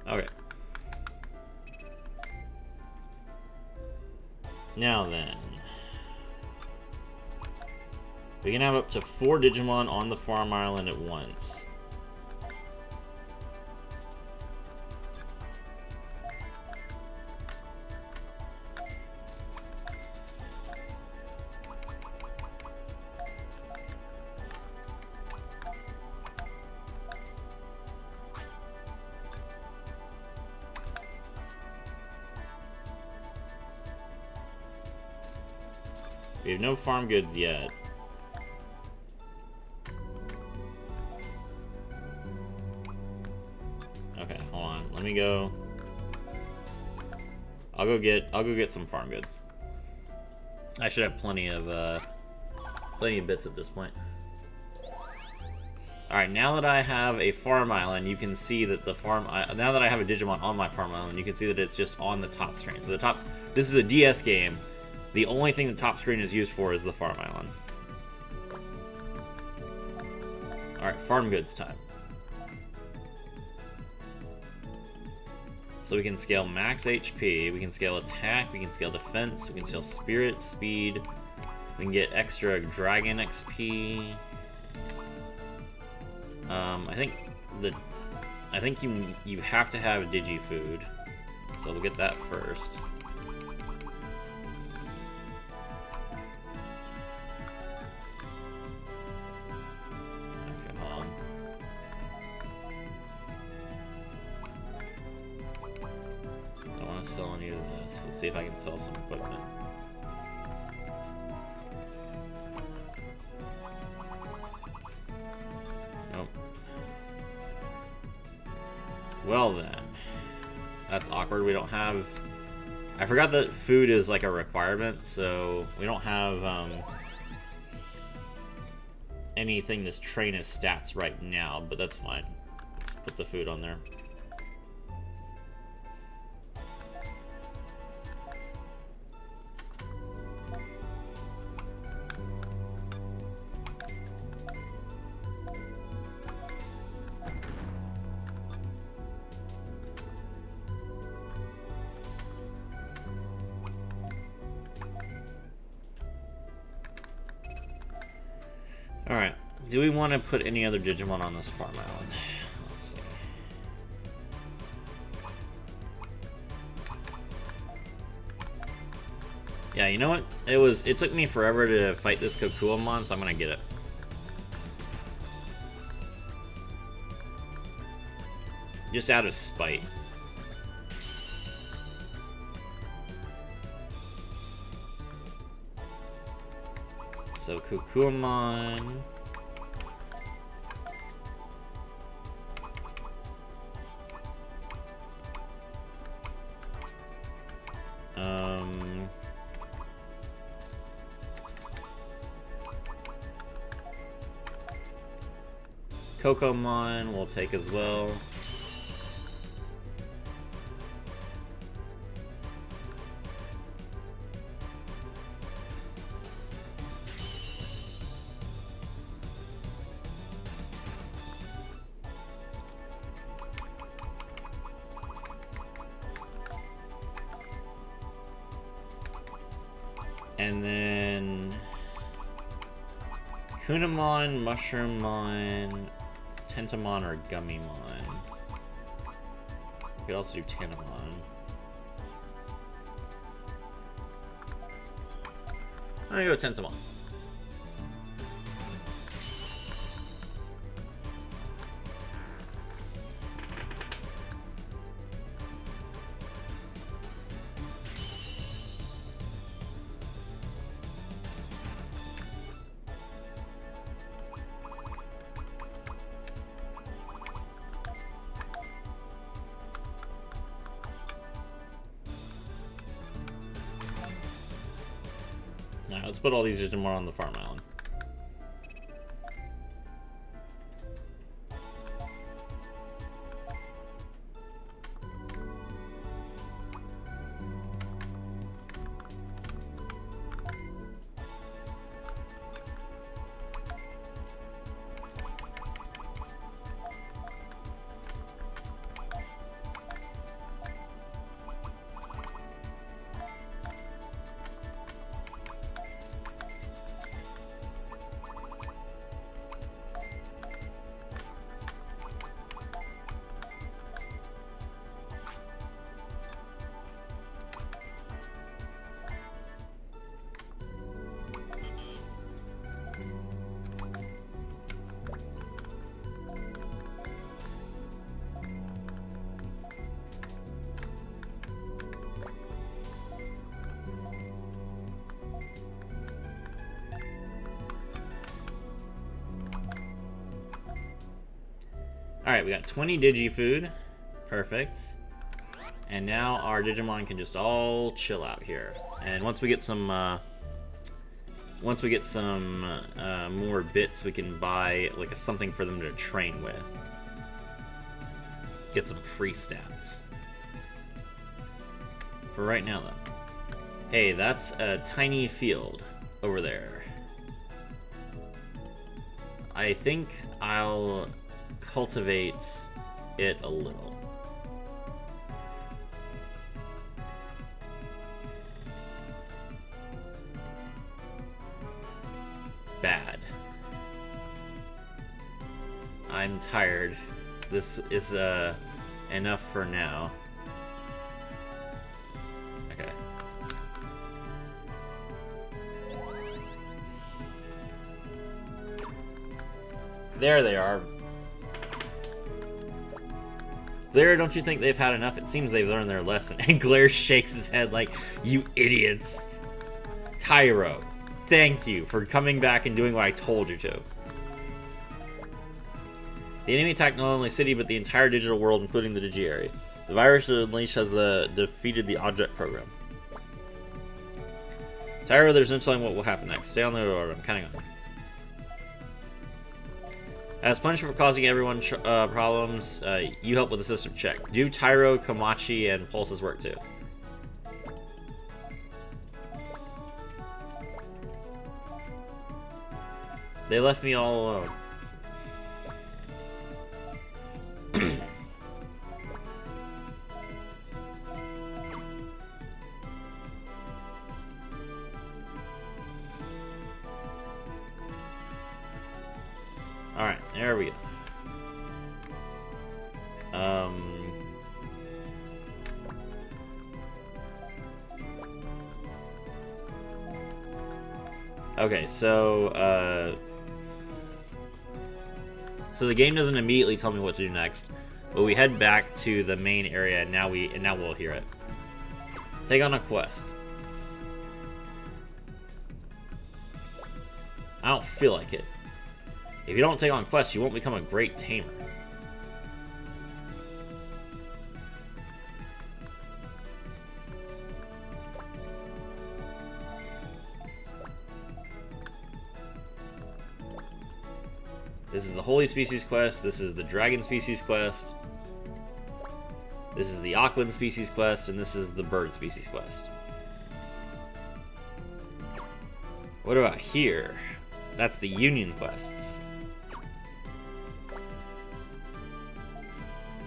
Okay. Now then, we can have up to 4 Digimon on the farm island at once. We have no farm goods yet. Okay, hold on. Let me go. I'll go get some farm goods. I should have plenty of bits at this point. Alright, now that I have a farm island, you can see that the now that I have a Digimon on my farm island, you can see that it's just on the top screen. So this is a DS game. The only thing the top screen is used for is the farm island. Alright, farm goods time. So we can scale max HP, we can scale attack, we can scale defense, we can scale spirit, speed, we can get extra dragon XP. I think you have to have Digi food, so we'll get that first. Sell any of this. Let's see if I can sell some equipment. Nope. Well then. That's awkward. We don't have... I forgot that food is like a requirement, so we don't have anything to train his stats right now, but that's fine. Let's put the food on there. Alright, do we want to put any other Digimon on this farm island? Let's see. Yeah, you know what? It took me forever to fight this Kokuamon, so I'm gonna get it. Just out of spite. So Kokuamon. Kokomon we'll take as well. And then Kunamon, Mushroomon, Tentamon, or Gummymon. We could also do Tanamon. I'm gonna go with Tentamon. Alright, let's put all these Digimon on the farm island. Alright, we got 20 Digifood. Perfect. And now our Digimon can just all chill out here. And once we get some more bits, we can buy like something for them to train with. Get some free stats. For right now, though. Hey, that's a tiny field over there. I think I'll cultivate it a little. Bad. I'm tired. This is enough for now. Okay. There they are. There, don't you think they've had enough? It seems they've learned their lesson. And Glare shakes his head like, you idiots. Tyro, thank you for coming back and doing what I told you to. The enemy attacked not only city, but the entire digital world, including the Digi area. The virus unleashed has defeated the object program. Tyro, there's no telling what will happen next. Stay on the road, I'm counting on. As punishment for causing everyone problems, you help with the system check. Do Tyro, Komachi, and Pulse's work too. They left me all alone. Alright, there we go. Okay, so the game doesn't immediately tell me what to do next, but we head back to the main area, and now we'll hear it. Take on a quest. I don't feel like it. If you don't take on quests, you won't become a great tamer. This This is the Holy Species quest. This is the Dragon Species quest. This is the Aquan Species quest. And this is the Bird Species quest. What about here? That's the Union quests.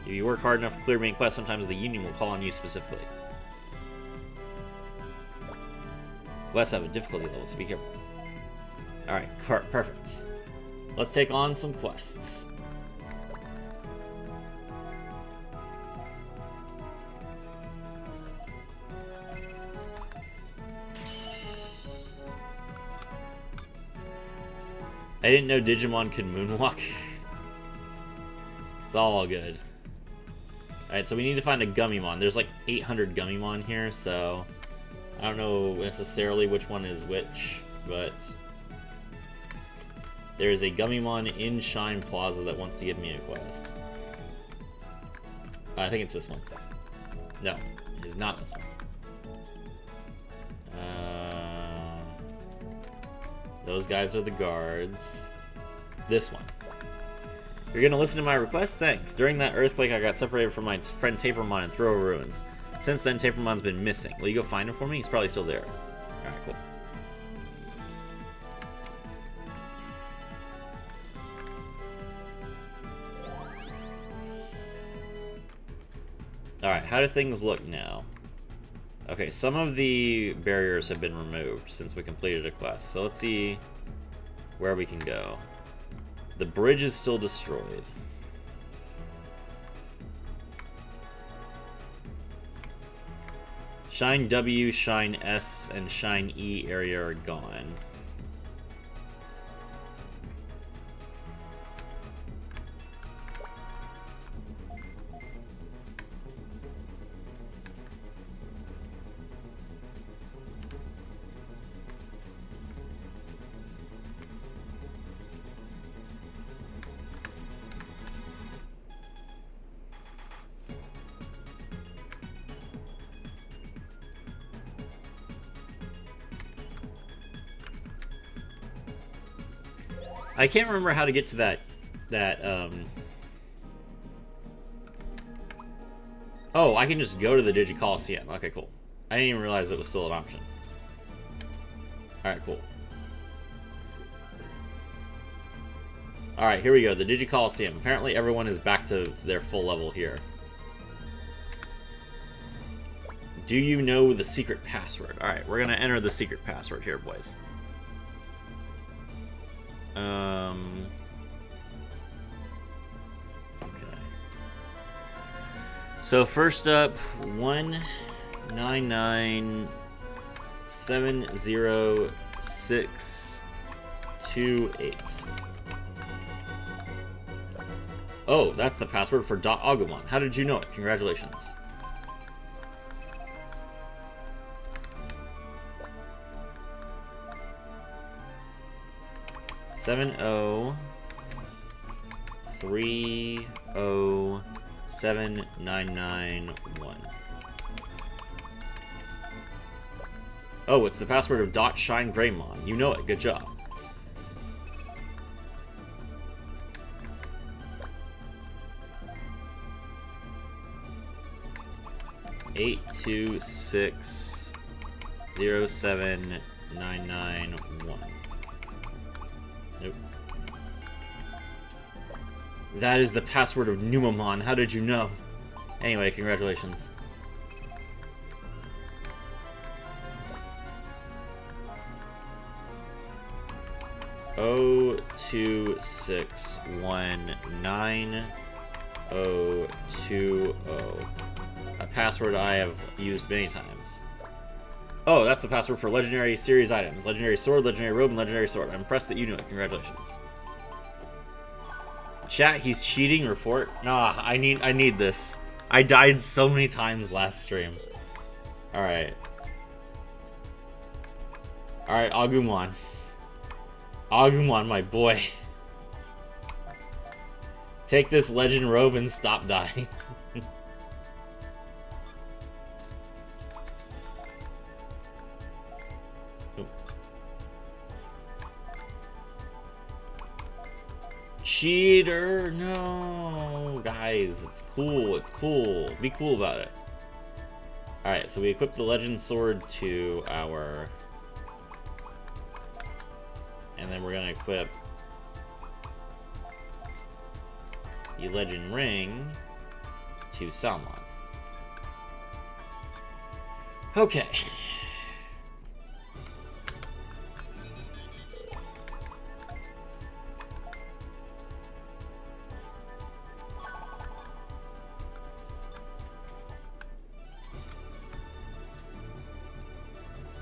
If you work hard enough to clear main quests, sometimes the Union will call on you specifically. Quests have a difficulty level, so be careful. Alright, perfect. Let's take on some quests. I didn't know Digimon could moonwalk. It's all good. Alright, so we need to find a Gummymon. There's like 800 Gummymon here, so I don't know necessarily which one is which, but there is a Gummymon in Shine Plaza that wants to give me a quest. I think it's this one. No, it is not this one. Those guys are the guards. This one. You're gonna listen to my request? Thanks. During that earthquake, I got separated from my friend Tapermon in Throw Ruins. Since then, Tapermon's been missing. Will you go find him for me? He's probably still there. Alright, cool. Alright, how do things look now? Okay, some of the barriers have been removed since we completed a quest. So let's see where we can go. The bridge is still destroyed. Shine W, Shine S, and Shine E area are gone. I can't remember how to get to that. Oh, I can just go to the Digi-Coliseum. Okay, cool. I didn't even realize it was still an option. Alright, cool. Alright, here we go. The Digi-Coliseum. Apparently everyone is back to their full level here. Do you know the secret password? Alright, we're gonna enter the secret password here, boys. Okay. So first up, 1997068. Oh, that's the password for .agumon. How did you know it? Congratulations. Seven 30791. Oh, it's the password of .shine Greymon. You know it. Good job. Eight 2607991. Nope. That is the password of Numamon. How did you know? Anyway, congratulations. Oh 2619020. A password I have used many times. Oh, that's the password for legendary series items. Legendary sword, legendary robe, and legendary sword. I'm impressed that you knew it. Congratulations. Chat, he's cheating. Report. Nah, I need this. I died so many times last stream. Alright. Alright, Agumon. Agumon, my boy. Take this legend robe and stop dying. cheater! No, guys, it's cool. It's cool. Be cool about it. All right, so we equip the legend sword to our, and then we're gonna equip the legend ring to Salmon. Okay.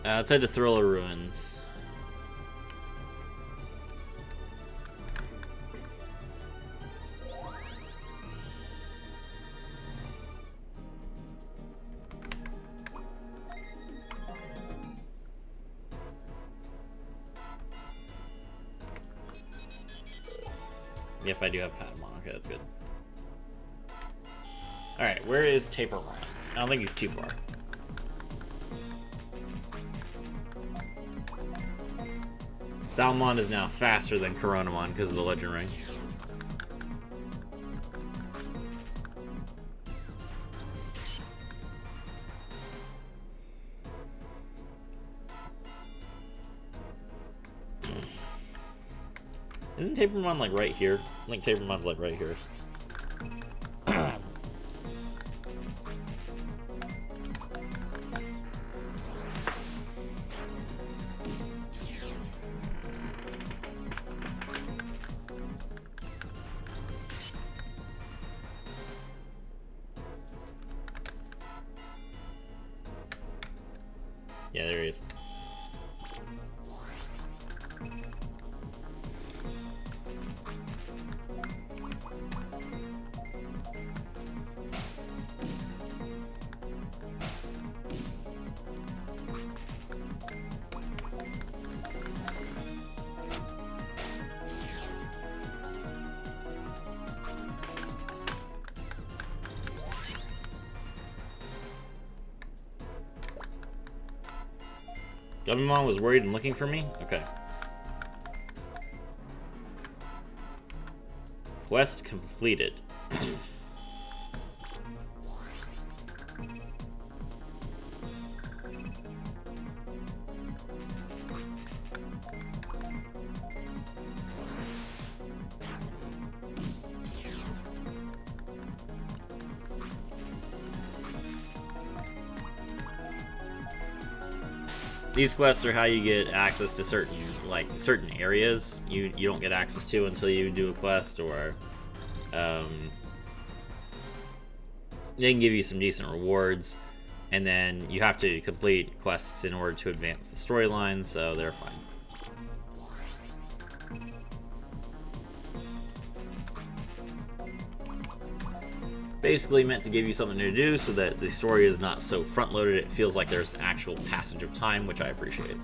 Outside the Thriller Ruins. Yep, I do have Patamon. Okay, that's good. Alright, where is Tapermon? I don't think he's too far. Salmon is now faster than Coronamon because of the Legend Ring. Isn't Tapermon like right here? I think Tapermon's like right here. Yeah, there he is. Digimon was worried and looking for me? Okay. Quest completed. These quests are how you get access to certain areas you don't get access to until you do a quest, or they can give you some decent rewards, and then you have to complete quests in order to advance the storyline, so they're fine. Basically meant to give you something to do so that the story is not so front-loaded. It feels like there's actual passage of time, which I appreciate.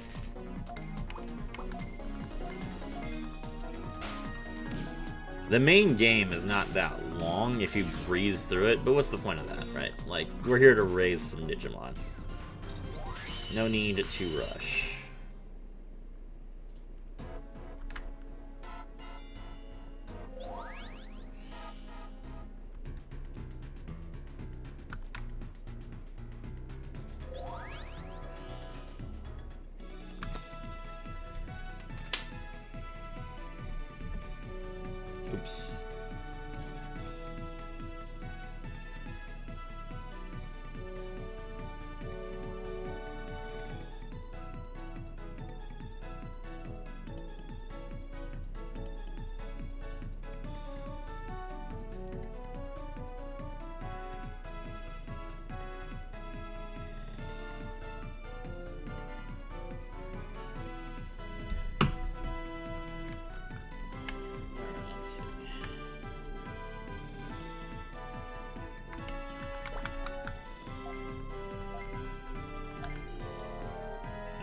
The main game is not that long if you breeze through it, but what's the point of that, right? Like, we're here to raise some Digimon. No need to rush. Oops.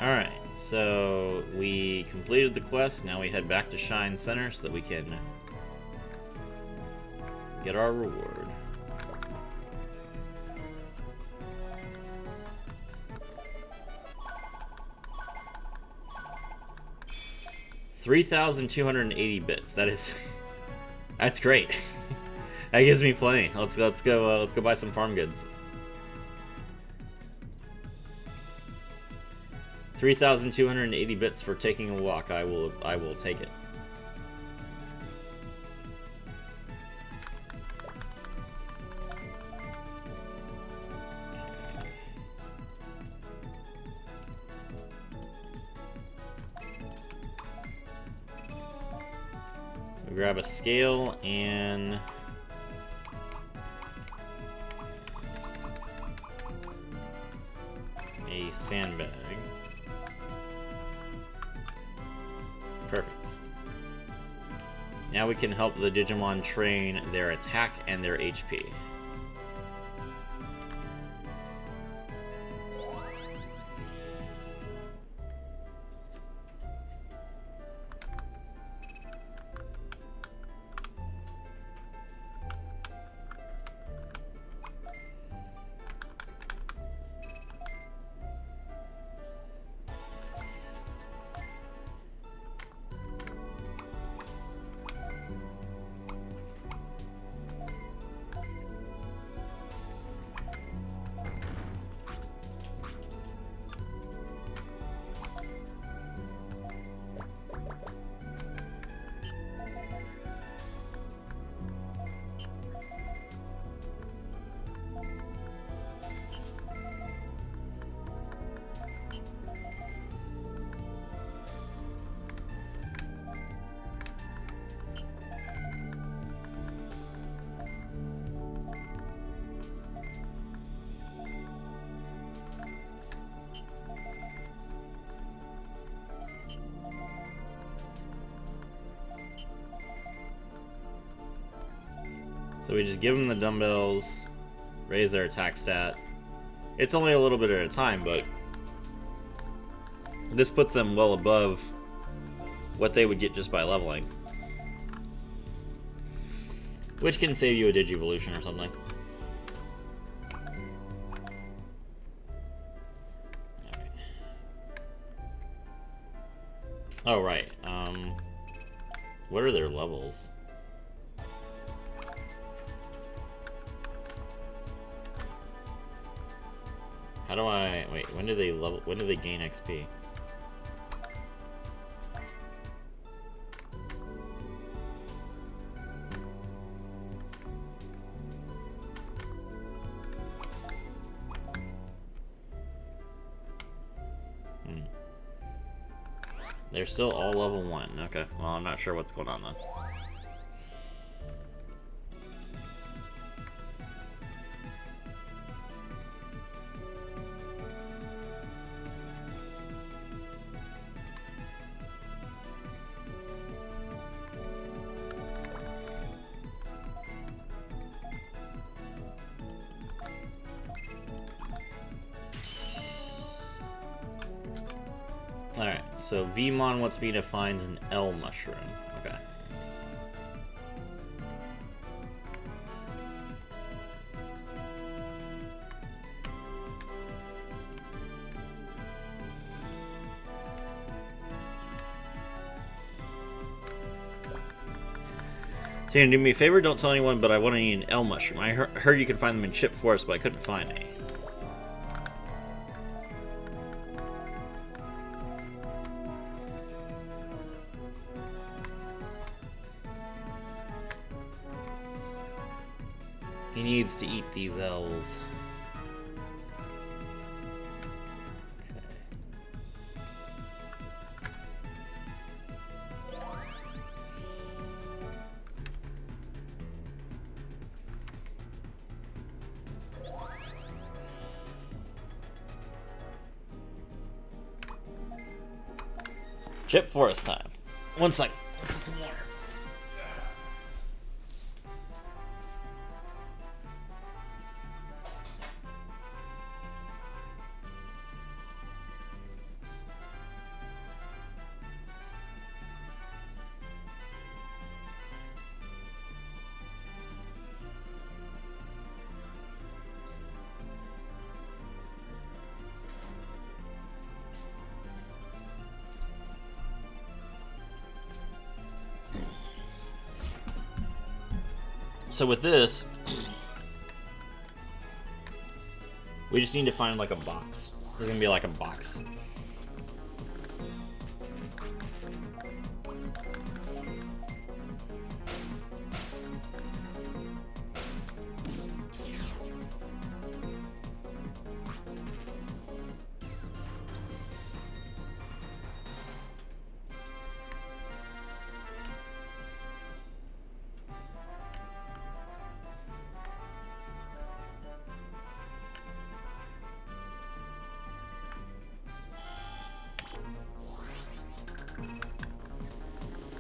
Alright, so we completed the quest. Now we head back to Shine Center so that we can get our reward. $3,280 bits. That is That's great. That gives me plenty. Let's go buy some farm goods. 3,280 bits for taking a walk. I will take it. We'll grab a scale and a sandbag. Perfect. Now we can help the Digimon train their attack and their HP. So we just give them the dumbbells, raise their attack stat. It's only a little bit at a time, but this puts them well above what they would get just by leveling. Which can save you a Digivolution or something. Okay. Oh, right. What are their levels? How do I wait? When do they level? When do they gain XP? They're still all level 1. Okay. Well, I'm not sure what's going on then. Alright, so Vmon wants me to find an L mushroom. Okay. So you gonna do me a favor? Don't tell anyone, but I want to need an L mushroom. I heard you can find them in Chip Forest, but I couldn't find any. He needs to eat these L's. Chip Forest time. One second. Some water. So with this, we just need to find like a box. There's gonna be like a box.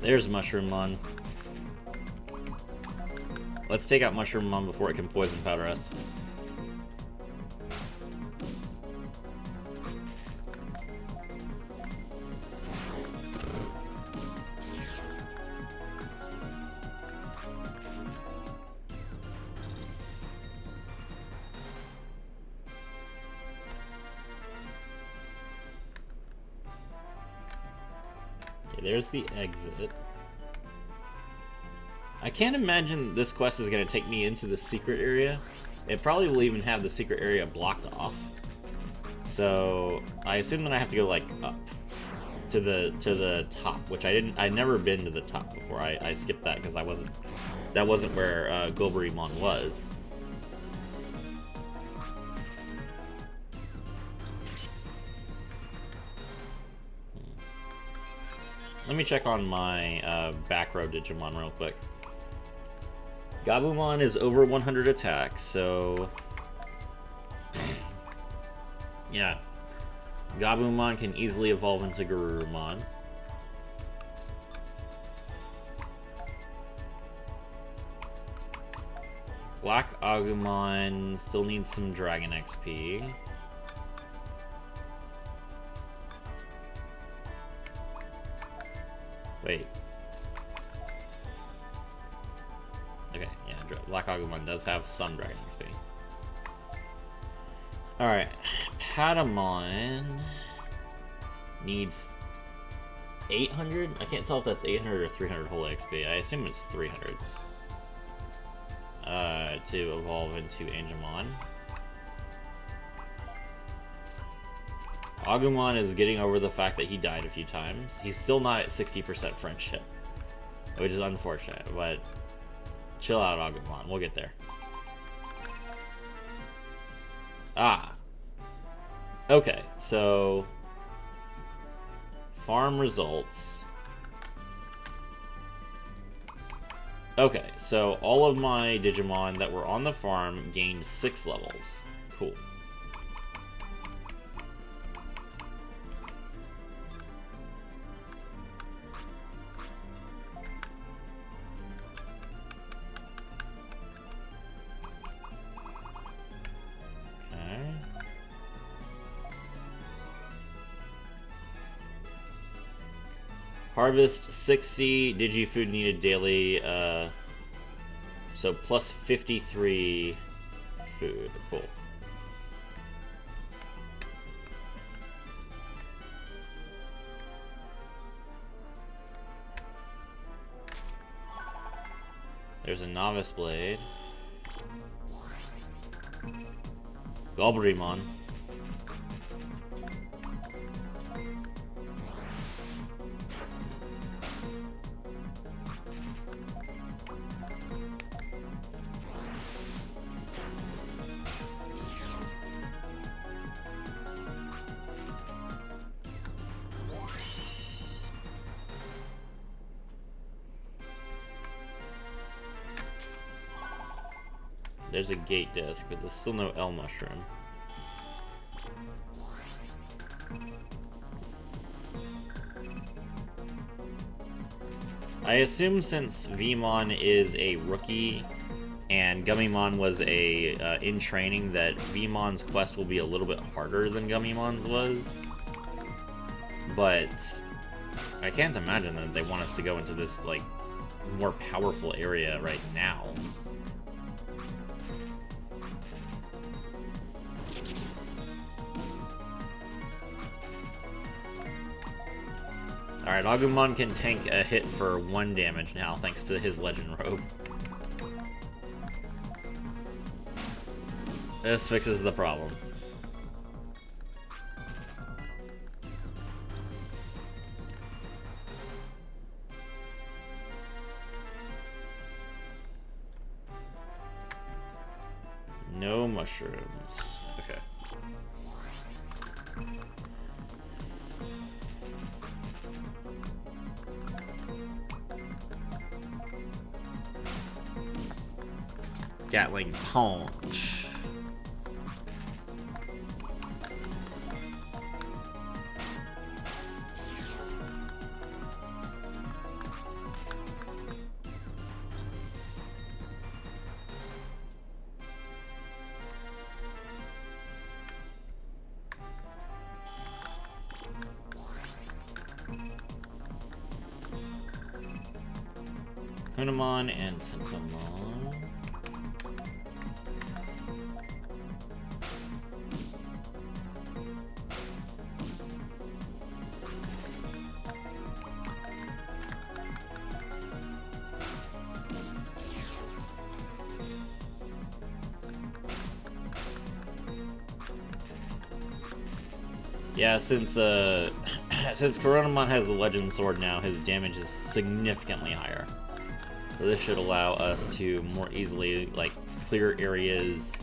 There's Mushroomon. Let's take out Mushroomon before it can poison powder us. There's the exit. I can't imagine this quest is going to take me into the secret area. It probably will even have the secret area blocked off. So I assume that I have to go like up to the top, which I'd never been to the top before. I skipped that because that wasn't where Golberrymon was. Let me check on my back row Digimon real quick. Gabumon is over 100 attack, so yeah. Gabumon can easily evolve into Garurumon. Black Agumon still needs some Dragon XP. Wait. Okay, yeah, Black Agumon does have some Dragon XP. Alright, Patamon needs 800? I can't tell if that's 800 or 300 whole XP. I assume it's 300. To evolve into Angemon. Agumon is getting over the fact that he died a few times. He's still not at 60% friendship, which is unfortunate, but chill out, Agumon. We'll get there. Ah. Okay, so farm results. Okay, so all of my Digimon that were on the farm gained 6 levels. Cool. Harvest 60 Digifood needed daily, so plus 53 food. Cool. There's a Novice Blade. Golberrymon. There's a gate disc, but there's still no L mushroom. I assume since Vmon is a rookie and Gummymon was a in training, that Vmon's quest will be a little bit harder than Gummymon's was. But I can't imagine that they want us to go into this like more powerful area right now. Alright, Agumon can tank a hit for 1 damage now, thanks to his Legend Robe. This fixes the problem. No mushrooms. Okay. Gatling Punch. Hunamon and Tentomon. Yeah, since since Coronamon has the Legend Sword now, his damage is significantly higher. So this should allow us to more easily, like, clear areas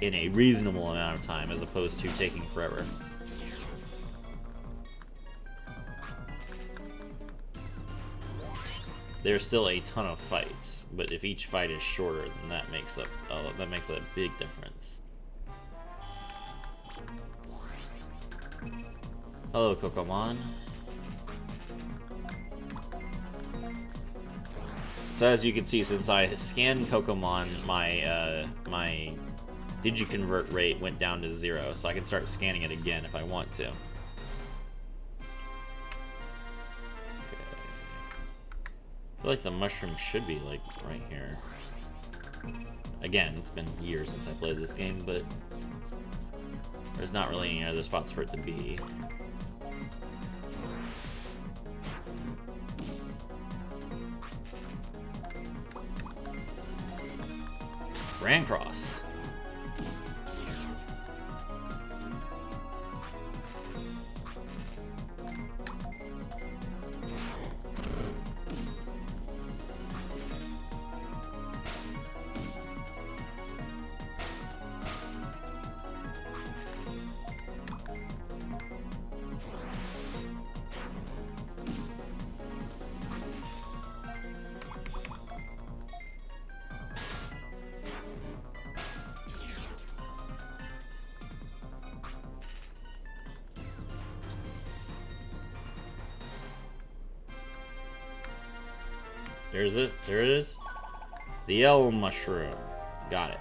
in a reasonable amount of time, as opposed to taking forever. There's still a ton of fights, but if each fight is shorter, then that makes a big difference. Hello, Kokomon. So as you can see, since I scanned Kokomon, my my Digiconvert rate went down to 0, so I can start scanning it again if I want to. Okay. I feel like the mushroom should be, like, right here. Again, it's been years since I played this game, but there's not really any other spots for it to be. Rancross. There's it. There it is. The L mushroom. Got it.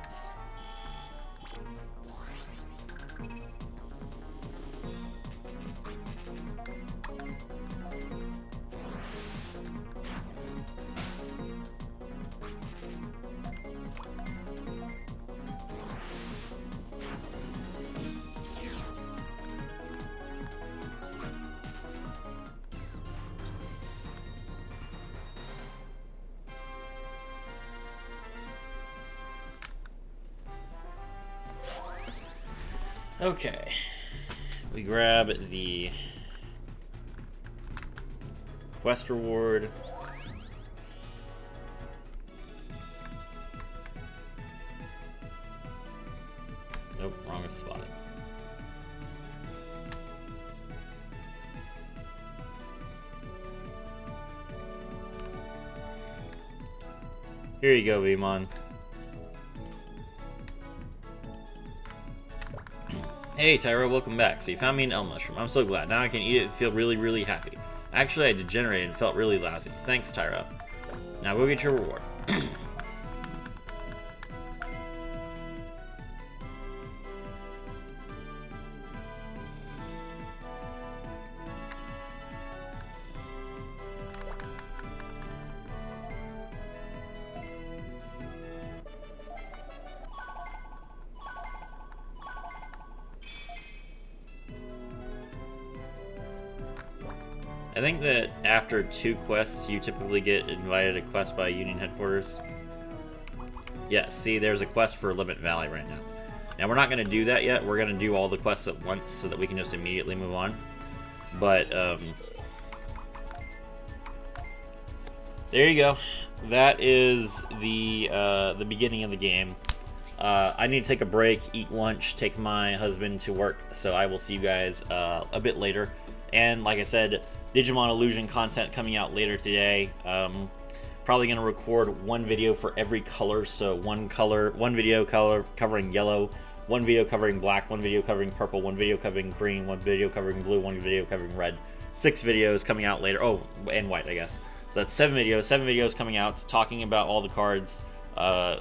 Okay, we grab the quest reward. Nope, wrong spot. Here you go, Vmon. Hey Tyra, welcome back. So you found me an L mushroom. I'm so glad. Now I can eat it and feel really, really happy. Actually, I degenerated and felt really lousy. Thanks, Tyra. Now go get your reward. I think that after 2 quests, you typically get invited a quest by Union Headquarters. Yeah, see, there's a quest for Limit Valley right now. Now, we're not going to do that yet. We're going to do all the quests at once so that we can just immediately move on. But, there you go. That is the beginning of the game. I need to take a break, eat lunch, take my husband to work, so I will see you guys a bit later. And like I said, Digimon Illusion content coming out later today. Probably going to record one video for every color, so one video covering yellow, one video covering black, one video covering purple, one video covering green, one video covering blue, one video covering red. 6 videos coming out later. Oh, and white, I guess. So that's 7 videos coming out talking about all the cards.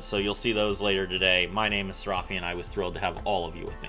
So you'll see those later today. My name is Serafi, and I was thrilled to have all of you with me.